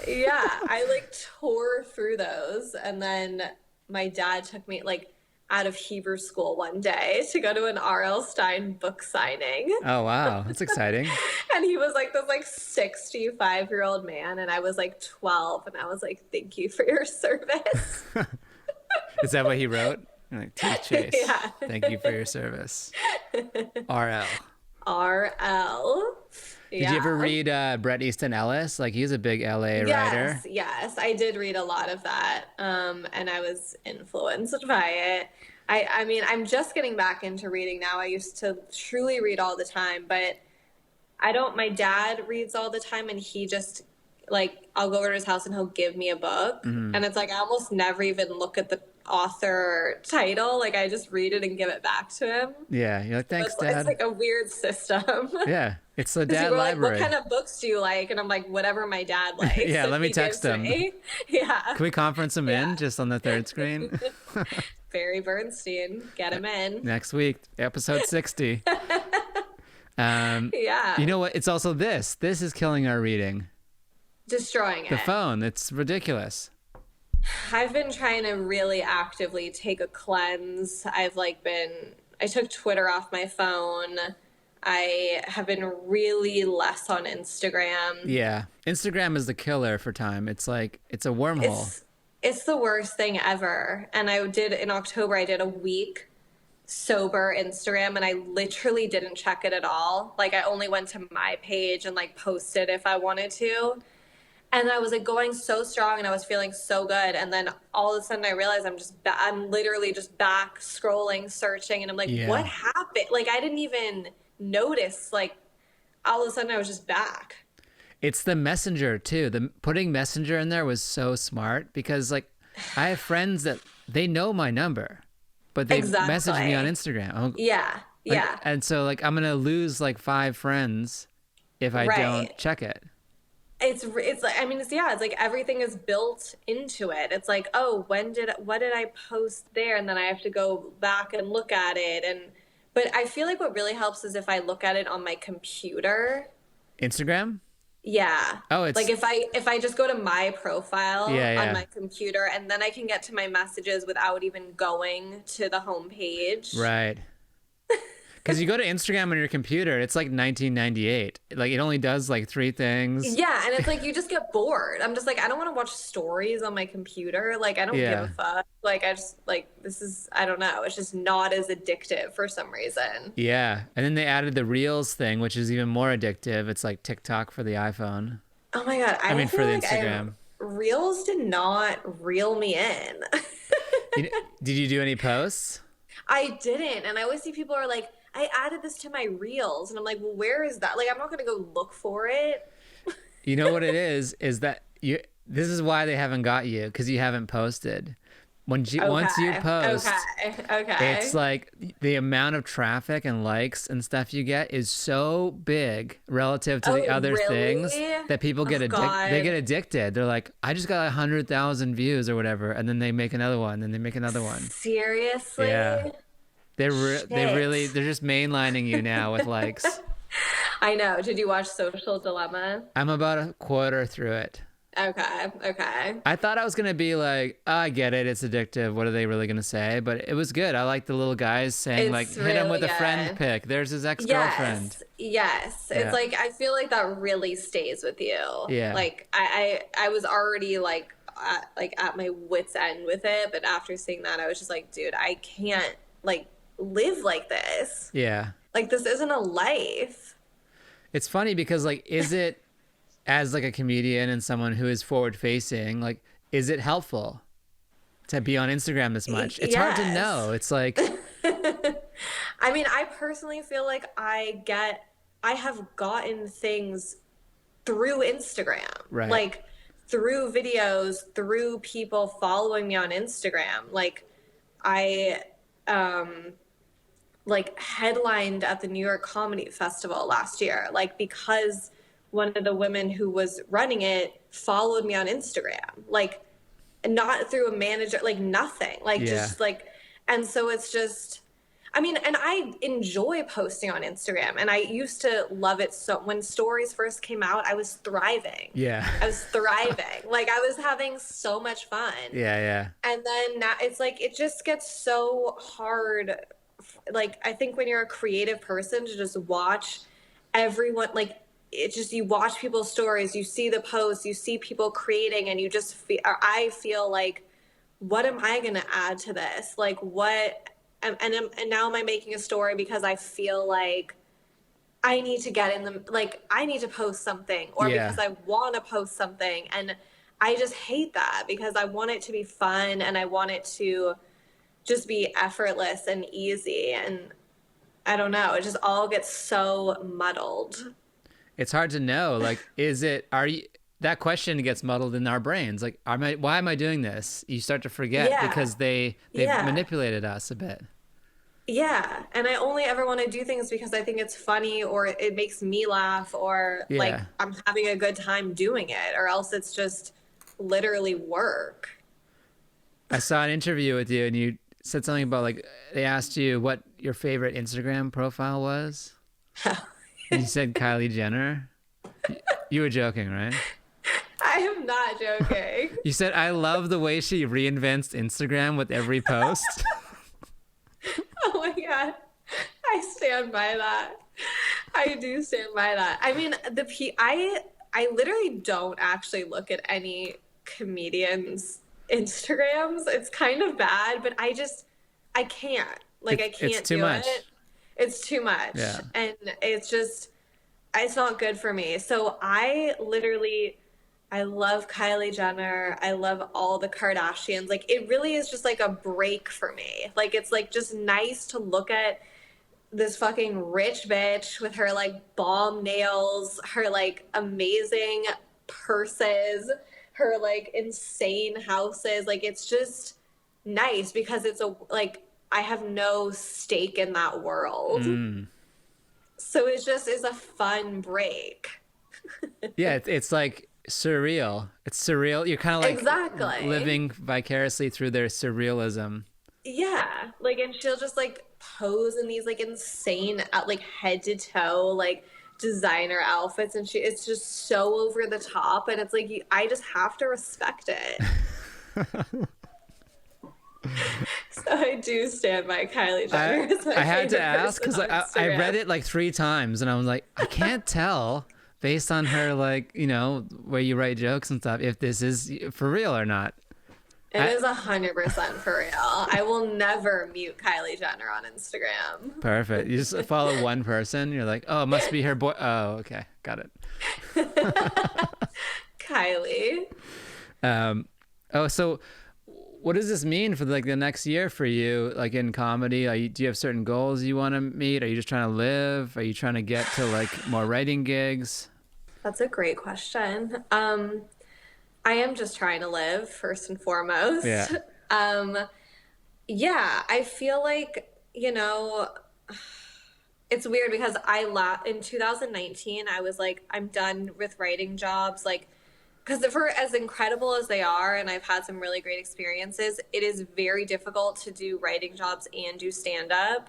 Speaker 2: Yeah, I like tore through those, and then my dad took me like out of Hebrew school one day to go to an R.L. Stein book signing.
Speaker 1: Oh, wow. That's exciting.
Speaker 2: And he was like this like 65-year-old man, and I was like 12, and I was like, thank you for your service.
Speaker 1: Is that what he wrote? Like, Chase,
Speaker 2: yeah.
Speaker 1: Thank you for your service. R.L.
Speaker 2: R.L.
Speaker 1: Did you ever read Bret Easton Ellis? Like, he's a big LA writer.
Speaker 2: Yes, I did read a lot of that, and I was influenced by it. I mean, I'm just getting back into reading now. I used to truly read all the time, but I don't. My dad reads all the time, and he just, like, I'll go over to his house and he'll give me a book, and it's like I almost never even look at the author title. Like, I just read it and give it back to him.
Speaker 1: Yeah, you're like, thanks, Dad.
Speaker 2: It's like a weird system.
Speaker 1: Yeah, it's the dad
Speaker 2: Like,
Speaker 1: library.
Speaker 2: what kind of books do you like? And I'm like, whatever my dad likes.
Speaker 1: Yeah, let me text him.
Speaker 2: Yeah.
Speaker 1: Can we conference him in just on the third screen?
Speaker 2: Barry Bernstein, get him in.
Speaker 1: Next week, episode 60.
Speaker 2: Yeah.
Speaker 1: You know what? It's also this. This is killing our reading.
Speaker 2: Destroying
Speaker 1: the phone. It's ridiculous.
Speaker 2: I've been trying to really actively take a cleanse. I took Twitter off my phone. I have been really less on Instagram.
Speaker 1: Yeah. Instagram is the killer for time. It's like, it's a wormhole.
Speaker 2: It's the worst thing ever. And in October, I did a week sober Instagram, and I literally didn't check it at all. Like, I only went to my page and like posted if I wanted to. And I was like going so strong, and I was feeling so good. And then all of a sudden I realized I'm literally just back scrolling, searching. And I'm like, What happened? Like, I didn't even notice. Like, all of a sudden I was just back. It's
Speaker 1: the Messenger too. Putting Messenger in there was so smart, because like I have friends that they know my number, but they message me on Instagram.
Speaker 2: Yeah.
Speaker 1: And so like I'm going to lose like 5 friends if I don't check it.
Speaker 2: It's like, I mean, it's like everything is built into it. It's like, oh, what did I post there? And then I have to go back and look at it. But I feel like what really helps is if I look at it on my computer.
Speaker 1: Instagram?
Speaker 2: Yeah.
Speaker 1: Oh, it's
Speaker 2: like if I just go to my profile on my computer, and then I can get to my messages without even going to the home page.
Speaker 1: Right. Because you go to Instagram on your computer, it's like 1998. Like, it only does like 3 things.
Speaker 2: Yeah, and it's like you just get bored. I'm just like, I don't want to watch stories on my computer. Like, I don't give a fuck. Like, I just, like, I don't know. It's just not as addictive for some reason.
Speaker 1: Yeah, and then they added the Reels thing, which is even more addictive. It's like TikTok for the iPhone.
Speaker 2: Oh my God.
Speaker 1: I mean, for the Instagram.
Speaker 2: Reels did not reel me in.
Speaker 1: Did you do any posts?
Speaker 2: I didn't. And I always see people are like, I added this to my Reels, and I'm like, well, where is that? Like, I'm not going to go look for it.
Speaker 1: You know what it is that this is why they haven't got you, because you haven't posted. Once you post, it's like the amount of traffic and likes and stuff you get is so big relative to the other things that people get addicted. They get addicted. They're like, I just got 100,000 views or whatever, and then they make another one, and they make another one.
Speaker 2: Seriously?
Speaker 1: Yeah. They're just mainlining you now with likes.
Speaker 2: I know. Did you watch Social Dilemma?
Speaker 1: I'm about a quarter through it.
Speaker 2: Okay.
Speaker 1: I thought I was going to be like, oh, I get it. It's addictive. What are they really going to say? But it was good. I like the little guys saying
Speaker 2: It's
Speaker 1: hit him with
Speaker 2: really
Speaker 1: a friend
Speaker 2: good.
Speaker 1: pic. There's his ex-girlfriend.
Speaker 2: Yes.
Speaker 1: Yeah.
Speaker 2: It's like, I feel like that really stays with you.
Speaker 1: Yeah.
Speaker 2: Like I was already like at my wit's end with it, but after seeing that, I was just like, dude, I can't like live like this.
Speaker 1: Yeah.
Speaker 2: Like, this isn't a life.
Speaker 1: It's funny because like, is it, as like a comedian and someone who is forward facing, like, is it helpful to be on Instagram this much? It's hard to know. It's like,
Speaker 2: I mean, I personally feel like I have gotten things through Instagram,
Speaker 1: right.
Speaker 2: like through videos, through people following me on Instagram. Like I, like headlined at the New York Comedy Festival last year, like because one of the women who was running it followed me on Instagram, like not through a manager, like nothing, like just like, and so it's just, I mean, and I enjoy posting on Instagram and I used to love it. So when stories first came out, I was thriving. I was thriving. Like I was having so much fun. And then now it's like, it just gets so hard. Like, I think when you're a creative person to just watch everyone, like, it just, you watch people's stories, you see the posts, you see people creating, and you just feel, I feel like, what am I going to add to this? Like, what, and now am I making a story because I feel like I need to get in the, like, I need to post something, or because I want to post something, and I just hate that because I want it to be fun, and I want it to just be effortless and easy, and I don't know, it just all gets so muddled.
Speaker 1: It's hard to know, like, that question gets muddled in our brains. Like, why am I doing this? You start to forget because they've manipulated us a bit. Yeah.
Speaker 2: And I only ever want to do things because I think it's funny, or it makes me laugh, or like I'm having a good time doing it, or else it's just literally work.
Speaker 1: I saw an interview with you and you said something about, like, they asked you what your favorite Instagram profile was. And you said Kylie Jenner. You were joking, right?
Speaker 2: I am not joking.
Speaker 1: You said, I love the way she reinvents Instagram with every post.
Speaker 2: Oh my God. I stand by that. I do stand by that. I mean, I literally don't actually look at any comedians' Instagrams. It's kind of bad, but I can't. Like, I can't do it. It's too much.
Speaker 1: Yeah.
Speaker 2: And it's not good for me. So I love Kylie Jenner. I love all the Kardashians. Like, it really is just like a break for me. Like, it's like just nice to look at this fucking rich bitch with her like bomb nails, her like amazing purses, her like insane houses. Like, it's just nice because it's I have no stake in that world. So it just is a fun break.
Speaker 1: Yeah, it's like surreal. It's surreal. You're kind of like living vicariously through their surrealism.
Speaker 2: Yeah. Like, and she'll just like pose in these like insane, like head to toe, like designer outfits. And it's just so over the top. And it's like, I just have to respect it. So I do stand by Kylie Jenner.
Speaker 1: I had to ask because I read it like 3 times and I was like, I can't tell based on her, like, you know, where you write jokes and stuff, if this is for real or not.
Speaker 2: It is 100% for real. I will never mute Kylie Jenner on Instagram.
Speaker 1: Perfect. You just follow one person. You're like, oh, it must be her boy. Oh, okay. Got it.
Speaker 2: Kylie.
Speaker 1: So what does this mean for like the next year for you, like in comedy? Do you have certain goals you want to meet? Are you just trying to live? Are you trying to get to like more writing gigs?
Speaker 2: That's a great question. I am just trying to live first and foremost. Yeah, I feel like, you know, it's weird because in 2019, I was like, I'm done with writing jobs. Like, because for as incredible as they are, and I've had some really great experiences, it is very difficult to do writing jobs and do stand up.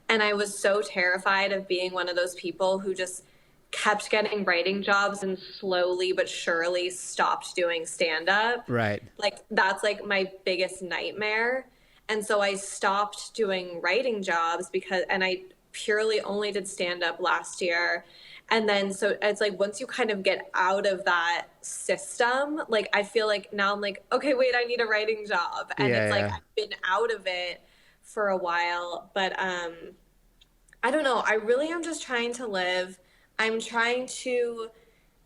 Speaker 2: And I was so terrified of being one of those people who just kept getting writing jobs and slowly but surely stopped doing stand up.
Speaker 1: Right.
Speaker 2: Like that's like my biggest nightmare. And so I stopped doing writing jobs and I purely only did stand up last year. And then so it's like once you kind of get out of that system, like I feel like now I'm like, okay, wait, I need a writing job. And it's like I've been out of it for a while. But I don't know. I really am just trying to live. I'm trying to,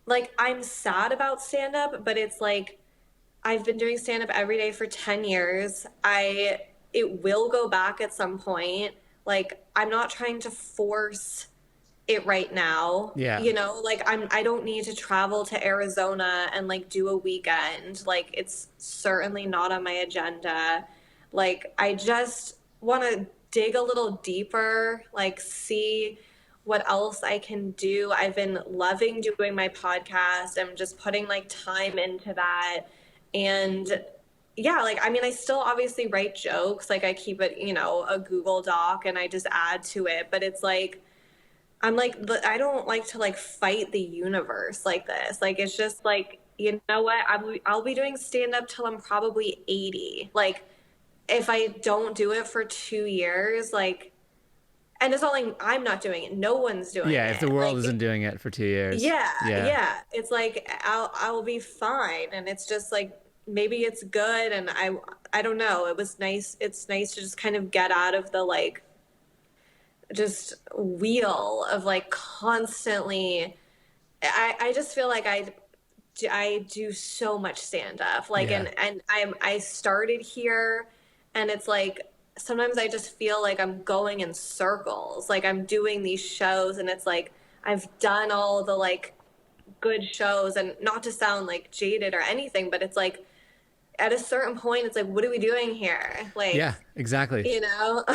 Speaker 2: like, I'm sad about stand up, but it's like I've been doing stand up every day for 10 years. It will go back at some point. Like, I'm not trying to force it right now.
Speaker 1: Yeah.
Speaker 2: You know, like I don't need to travel to Arizona and like do a weekend. Like it's certainly not on my agenda. Like I just want to dig a little deeper, like see what else I can do. I've been loving doing my podcast. I'm just putting like time into that. And yeah, like, I mean, I still obviously write jokes. Like I keep it, you know, a Google Doc and I just add to it. But it's like, I'm like, I don't like to like fight the universe like this. Like, it's just like, you know what? I'll be doing stand up till I'm probably 80. Like, if I don't do it for 2 years, like, and it's not like I'm not doing it. No one's doing it.
Speaker 1: Yeah, if the world
Speaker 2: like,
Speaker 1: isn't doing it for 2 years.
Speaker 2: Yeah. It's like I'll be fine, and it's just like maybe it's good, and I don't know. It was nice. It's nice to just kind of get out of the like just wheel of like constantly. I just feel like I do so much stand up, like, and I started here, and it's like sometimes I just feel like I'm going in circles. Like I'm doing these shows and it's like I've done all the like good shows, and not to sound like jaded or anything, but it's like at a certain point it's like, what are we doing here? Like,
Speaker 1: yeah, exactly.
Speaker 2: You know,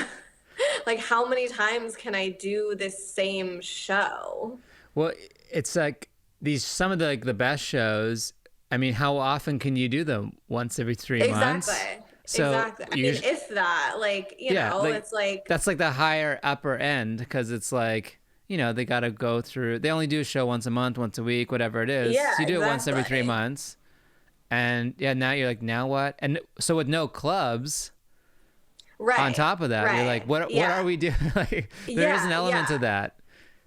Speaker 2: like how many times can I do this same show?
Speaker 1: Well, it's like some of the like the best shows. I mean, how often can you do them? Once every 3 months? So
Speaker 2: exactly. I mean, if that, like, you know, like, it's like
Speaker 1: that's like the higher upper end, because it's like, you know, they got to go through. They only do a show once a month, once a week, whatever it is.
Speaker 2: Yeah,
Speaker 1: so you do it once every 3 months, and yeah, now you're like, now what? And so with no clubs,
Speaker 2: right
Speaker 1: on top of that, you're like, what are we doing? Like, there is an element to that.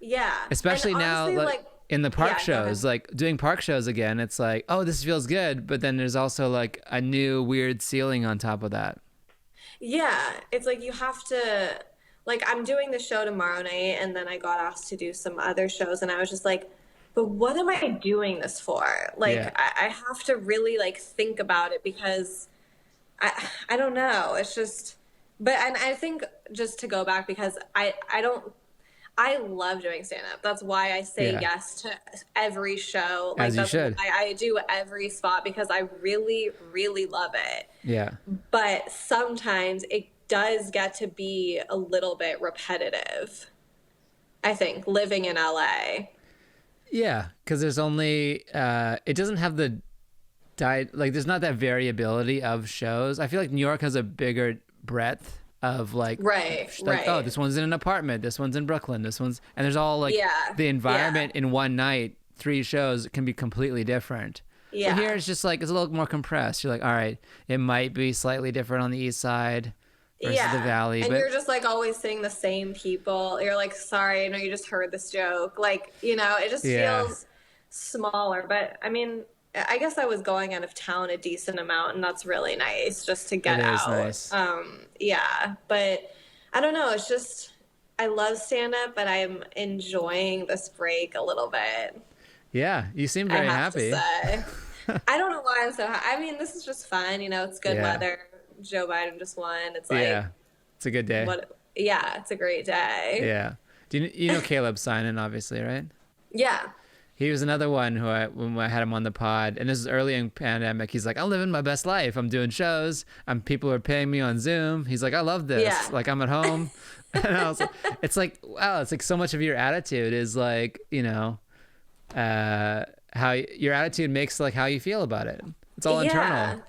Speaker 2: Yeah,
Speaker 1: especially
Speaker 2: and
Speaker 1: now,
Speaker 2: honestly, like
Speaker 1: in the park shows, like doing park shows again, it's like, oh, this feels good, but then there's also like a new weird ceiling on top of that.
Speaker 2: Yeah, it's like you have to, like, I'm doing the show tomorrow night, and then I got asked to do some other shows, and I was just like, but what am I doing this for? Like, I have to really like think about it, because I don't know. It's just, and I think just to go back, because I love doing stand-up. That's why I say yes to every show. Like,
Speaker 1: as you should.
Speaker 2: I do every spot, because I really, really love it.
Speaker 1: Yeah.
Speaker 2: But sometimes it does get to be a little bit repetitive, I think, living in LA.
Speaker 1: Yeah, because there's only, it doesn't have the like, there's not that variability of shows. I feel like New York has a bigger breadth of like, oh, this one's in an apartment, this one's in Brooklyn, this one's, and there's all like the environment in one night, 3 shows can be completely different. Yeah. But here it's just like, it's a little more compressed. You're like, all right, it might be slightly different on the east side versus the valley.
Speaker 2: And you're just like always seeing the same people. You're like, sorry, I know you just heard this joke. Like, you know, it just feels smaller. But I mean, I guess I was going out of town a decent amount, and that's really nice just to get out.
Speaker 1: Nice.
Speaker 2: Yeah, but I don't know. It's just, I love stand-up, but I'm enjoying this break a little bit.
Speaker 1: Yeah, you seem very happy.
Speaker 2: I don't know why I'm so happy. I mean, this is just fun. You know, it's good weather. Joe Biden just won. It's like,
Speaker 1: it's a good day.
Speaker 2: It's a great day.
Speaker 1: Yeah. Do you know Caleb Sinan, obviously, right?
Speaker 2: Yeah.
Speaker 1: He was another one who when I had him on the pod, and this is early in pandemic, he's like, I'm living my best life. I'm doing shows. People are paying me on Zoom. He's like, I love this.
Speaker 2: Yeah.
Speaker 1: Like, I'm at home. And I was like, it's like, wow, it's like so much of your attitude is like, you know, how your attitude makes like how you feel about it. It's all internal.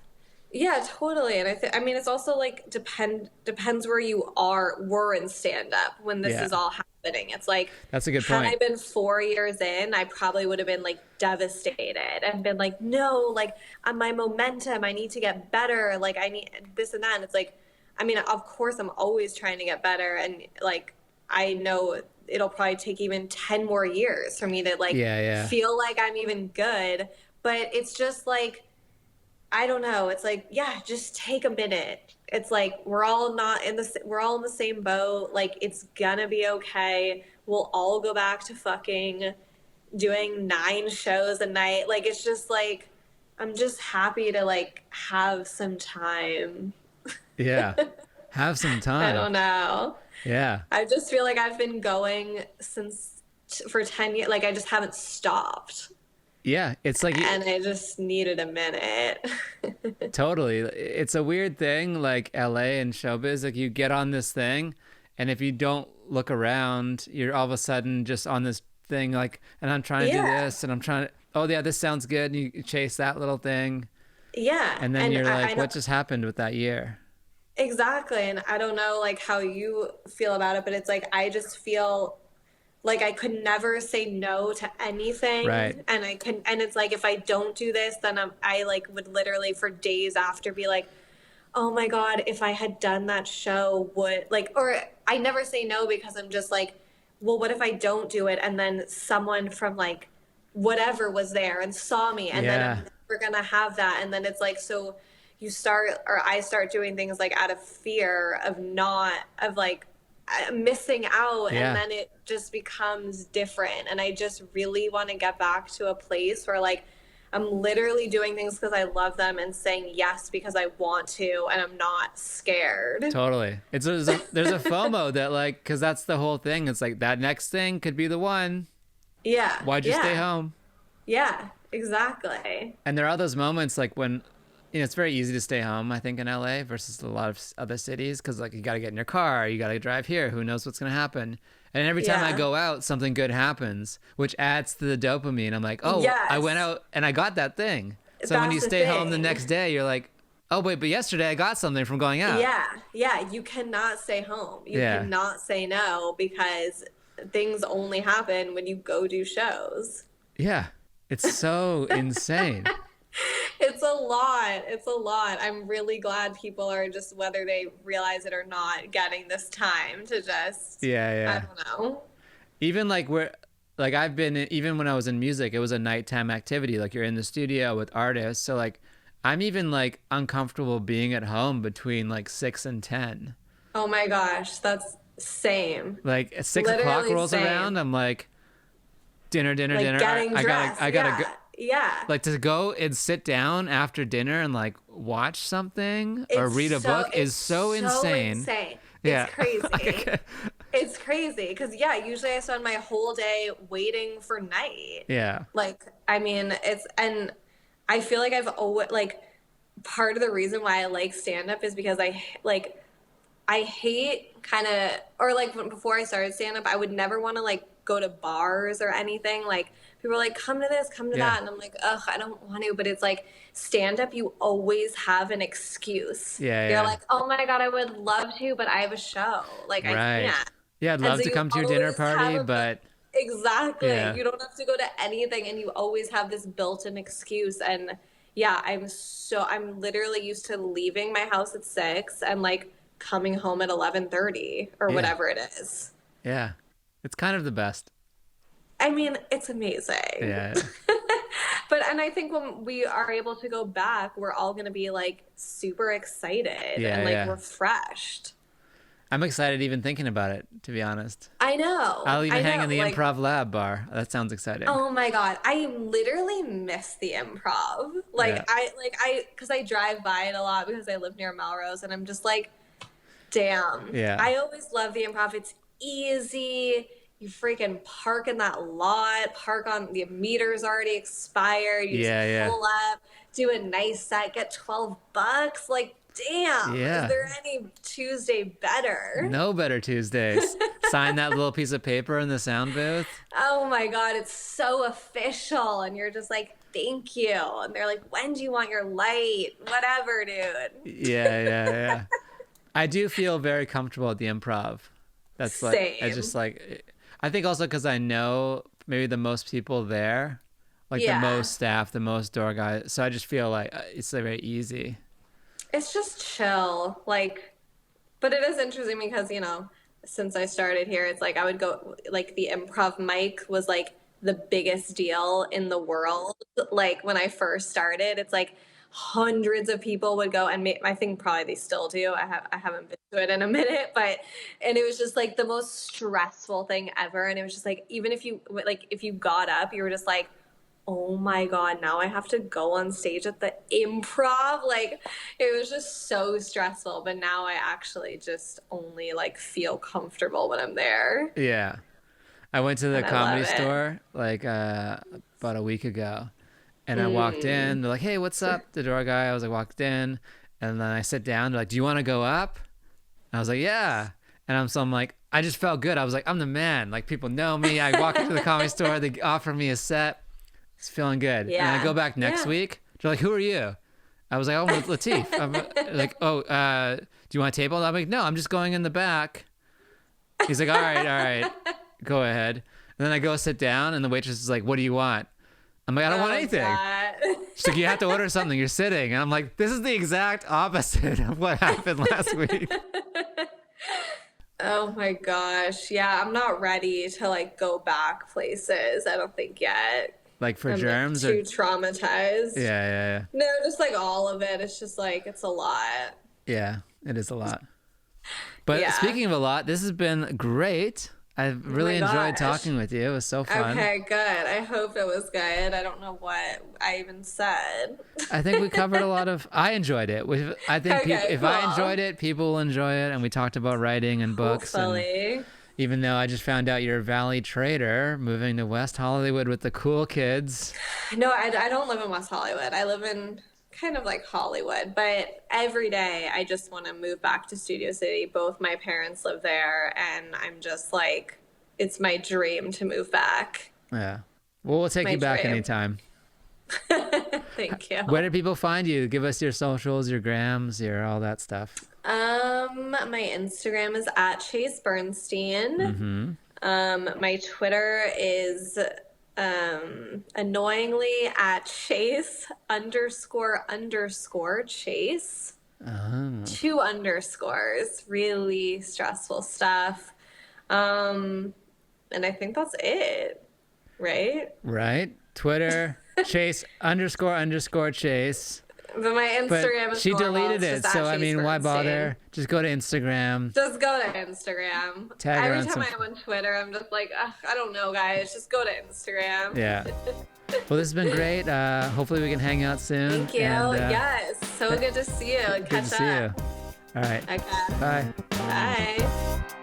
Speaker 2: Yeah, totally. And I mean, it's also like depends where you were in stand up when this is all happening. It's like,
Speaker 1: that's a good
Speaker 2: had
Speaker 1: point.
Speaker 2: I been 4 years in, I probably would have been like devastated and been like, no, like on my momentum, I need to get better. Like I need this and that. And it's like, I mean, of course I'm always trying to get better. And like, I know it'll probably take even 10 more years for me to like feel like I'm even good. But it's just like, I don't know. It's like, yeah, just take a minute. It's like we're all in the same boat. Like it's gonna be okay. We'll all go back to fucking doing 9 shows a night. Like it's just like I'm just happy to like have some time.
Speaker 1: Yeah. Have some time.
Speaker 2: I don't know.
Speaker 1: Yeah.
Speaker 2: I just feel like I've been going for 10 years. Like I just haven't stopped.
Speaker 1: Yeah, it's like,
Speaker 2: and I just needed a minute.
Speaker 1: Totally. It's a weird thing, like LA and showbiz. Like you get on this thing, and if you don't look around, you're all of a sudden just on this thing. Like, and I'm trying to do this, and I'm trying to. Oh yeah, this sounds good. And you chase that little thing.
Speaker 2: Yeah,
Speaker 1: and then you're like, what just happened with that year?
Speaker 2: Exactly, and I don't know like how you feel about it, but it's like I just feel like I could never say no to anything.
Speaker 1: Right.
Speaker 2: And it's like, if I don't do this, then I like would literally for days after be like, oh my God, if I had done that show or I never say no because I'm just like, well, what if I don't do it? And then someone from like whatever was there and saw me and then I'm never going to have that. And then it's like, so I start doing things like out of fear of like, missing out and then it just becomes different. And I just really want to get back to a place where like I'm literally doing things because I love them and saying yes because I want to and I'm not scared.
Speaker 1: Totally. There's a FOMO that like, because that's the whole thing. It's like that next thing could be the one.
Speaker 2: Yeah.
Speaker 1: Why'd you stay home?
Speaker 2: Yeah, exactly.
Speaker 1: And there are those moments like when it's very easy to stay home, I think, in LA versus a lot of other cities because, like, you got to get in your car, you got to drive here, who knows what's going to happen. And every time I go out, something good happens, which adds to the dopamine. I'm like, oh, I went out and I got that thing. So when you stay home the next day, you're like, oh, wait, but yesterday I got something from going out.
Speaker 2: Yeah, you cannot stay home. You cannot say no because things only happen when you go do shows.
Speaker 1: Yeah, it's so insane.
Speaker 2: It's a lot. I'm really glad people are just, whether they realize it or not, getting this time to just, I don't know.
Speaker 1: Even like I've been, even when I was in music, it was a nighttime activity. Like you're in the studio with artists. So like, I'm even like uncomfortable being at home between like 6 and 10.
Speaker 2: Oh my gosh. That's same.
Speaker 1: Like at 6 o'clock rolls around. I'm like, dinner.
Speaker 2: Getting dressed.
Speaker 1: I gotta go.
Speaker 2: Yeah.
Speaker 1: Like to go and sit down after dinner and like watch something or read a book is so insane. Yeah.
Speaker 2: It's crazy. It's crazy because usually I spend my whole day waiting for night.
Speaker 1: Yeah.
Speaker 2: Like, I mean, and I feel like I've always like part of the reason why I like stand up is because I hate kind of, or like before I started stand up, I would never want to like go to bars or anything. Like people are like, come to this, come to that. And I'm like, ugh, I don't want to. But it's like stand up, you always have an excuse. You're like, oh my God, I would love to, but I have a show. Like I can't.
Speaker 1: Yeah, I'd love to come to your dinner party, but.
Speaker 2: Exactly. You don't have to go to anything and you always have this built-in excuse. And I'm literally used to leaving my house at 6 and like coming home at 11:30 or whatever it is.
Speaker 1: Yeah. It's kind of the best.
Speaker 2: I mean, it's amazing.
Speaker 1: Yeah.
Speaker 2: And I think when we are able to go back, we're all going to be like super excited and like refreshed.
Speaker 1: I'm excited even thinking about it, to be honest.
Speaker 2: I know.
Speaker 1: I'll even hang in the improv lab bar. That sounds exciting.
Speaker 2: Oh my God. I literally miss the improv. Because I drive by it a lot because I live near Melrose and I'm just like, damn.
Speaker 1: Yeah.
Speaker 2: I always love the improv. It's easy. You freaking park in that lot, park on the meter's already expired. You just pull up, do a nice set, get $12. Like, damn.
Speaker 1: Yeah.
Speaker 2: Is there any Tuesday better?
Speaker 1: No better Tuesdays. Sign that little piece of paper in the sound booth.
Speaker 2: oh my God, it's so official. And you're just like, thank you. And they're like, when do you want your light? Whatever, dude.
Speaker 1: Yeah. I do feel very comfortable at the Improv. That's like,
Speaker 2: Same.
Speaker 1: I just like, I think also because I know maybe the most people there, like the most staff, the most door guys. So I just feel like it's like very easy.
Speaker 2: It's just chill. Like, but it is interesting because, you know, since I started here, it's like I would go, like the Improv mic was like the biggest deal in the world. Like when I first started, it's like hundreds of people would go, and I think probably they still do. I haven't been to it in a minute, and it was just like the most stressful thing ever. And it was just like, even if you got up, you were just like, oh my God, now I have to go on stage at the Improv. Like, it was just so stressful. But now I actually just only like feel comfortable when I'm there.
Speaker 1: Yeah. I went to the Comedy Store like about a week ago, and I walked in. They're like, hey, what's up? The door guy. I was like, walked in, and then I sit down. They're like, do you want to go up? And I was like, yeah. And I'm like, I just felt good. I was like, I'm the man. Like, people know me. I walk into the Comedy Store. They offer me a set. It's feeling good.
Speaker 2: Yeah.
Speaker 1: And I go back next week. They're like, who are you? I was like, oh, I'm with Latif. I'm like, oh, do you want a table? I'm like, no, I'm just going in the back. He's like, all right, go ahead. And then I go sit down, and the waitress is like, what do you want? I'm like, I don't want anything. God. She's like, you have to order something. You're sitting. And I'm like, this is the exact opposite of what happened last week.
Speaker 2: Oh my gosh. Yeah, I'm not ready to like go back places. I don't think yet.
Speaker 1: Like for
Speaker 2: I'm
Speaker 1: germs?
Speaker 2: Like, too traumatized.
Speaker 1: Yeah.
Speaker 2: No, just like all of it. It's just like, it's a lot.
Speaker 1: Yeah, it is a lot. But speaking of a lot, this has been great. I've really enjoyed talking with you. It was so fun.
Speaker 2: Okay, good. I hope it was good. I don't know what I even said.
Speaker 1: I think we covered a lot of... I enjoyed it. I think if I enjoyed it, people will enjoy it. And we talked about writing and books.
Speaker 2: Hopefully.
Speaker 1: And even though I just found out you're a Valley trader, moving to West Hollywood with the cool kids.
Speaker 2: No, I don't live in West Hollywood. I live in kind of like Hollywood. But every day I just want to move back to Studio City. Both my parents live there. And I'm just like, it's my dream to move back.
Speaker 1: Yeah. Well, we'll take you back anytime.
Speaker 2: Thank you.
Speaker 1: Where do people find you? Give us your socials, your grams, your all that stuff.
Speaker 2: My Instagram is at Chase Bernstein.
Speaker 1: Mm-hmm.
Speaker 2: My Twitter is annoyingly at Chase __ Chase.
Speaker 1: Oh.
Speaker 2: 2 underscores. Really stressful stuff. And I think that's it. Right?
Speaker 1: Twitter, Chase _ Chase.
Speaker 2: But my Instagram is
Speaker 1: she
Speaker 2: normal.
Speaker 1: deleted it, so I mean, why bother? Just go to Instagram.
Speaker 2: Just go to Instagram.
Speaker 1: Tag her
Speaker 2: Every time I'm on Twitter, I'm just like, I don't know, guys. Just go to Instagram.
Speaker 1: Yeah. Well, this has been great. Hopefully we can hang out soon.
Speaker 2: Thank you.
Speaker 1: And,
Speaker 2: yes. So good to see you and catch up.
Speaker 1: Good to see you. All right.
Speaker 2: Okay.
Speaker 1: Bye.
Speaker 2: Bye.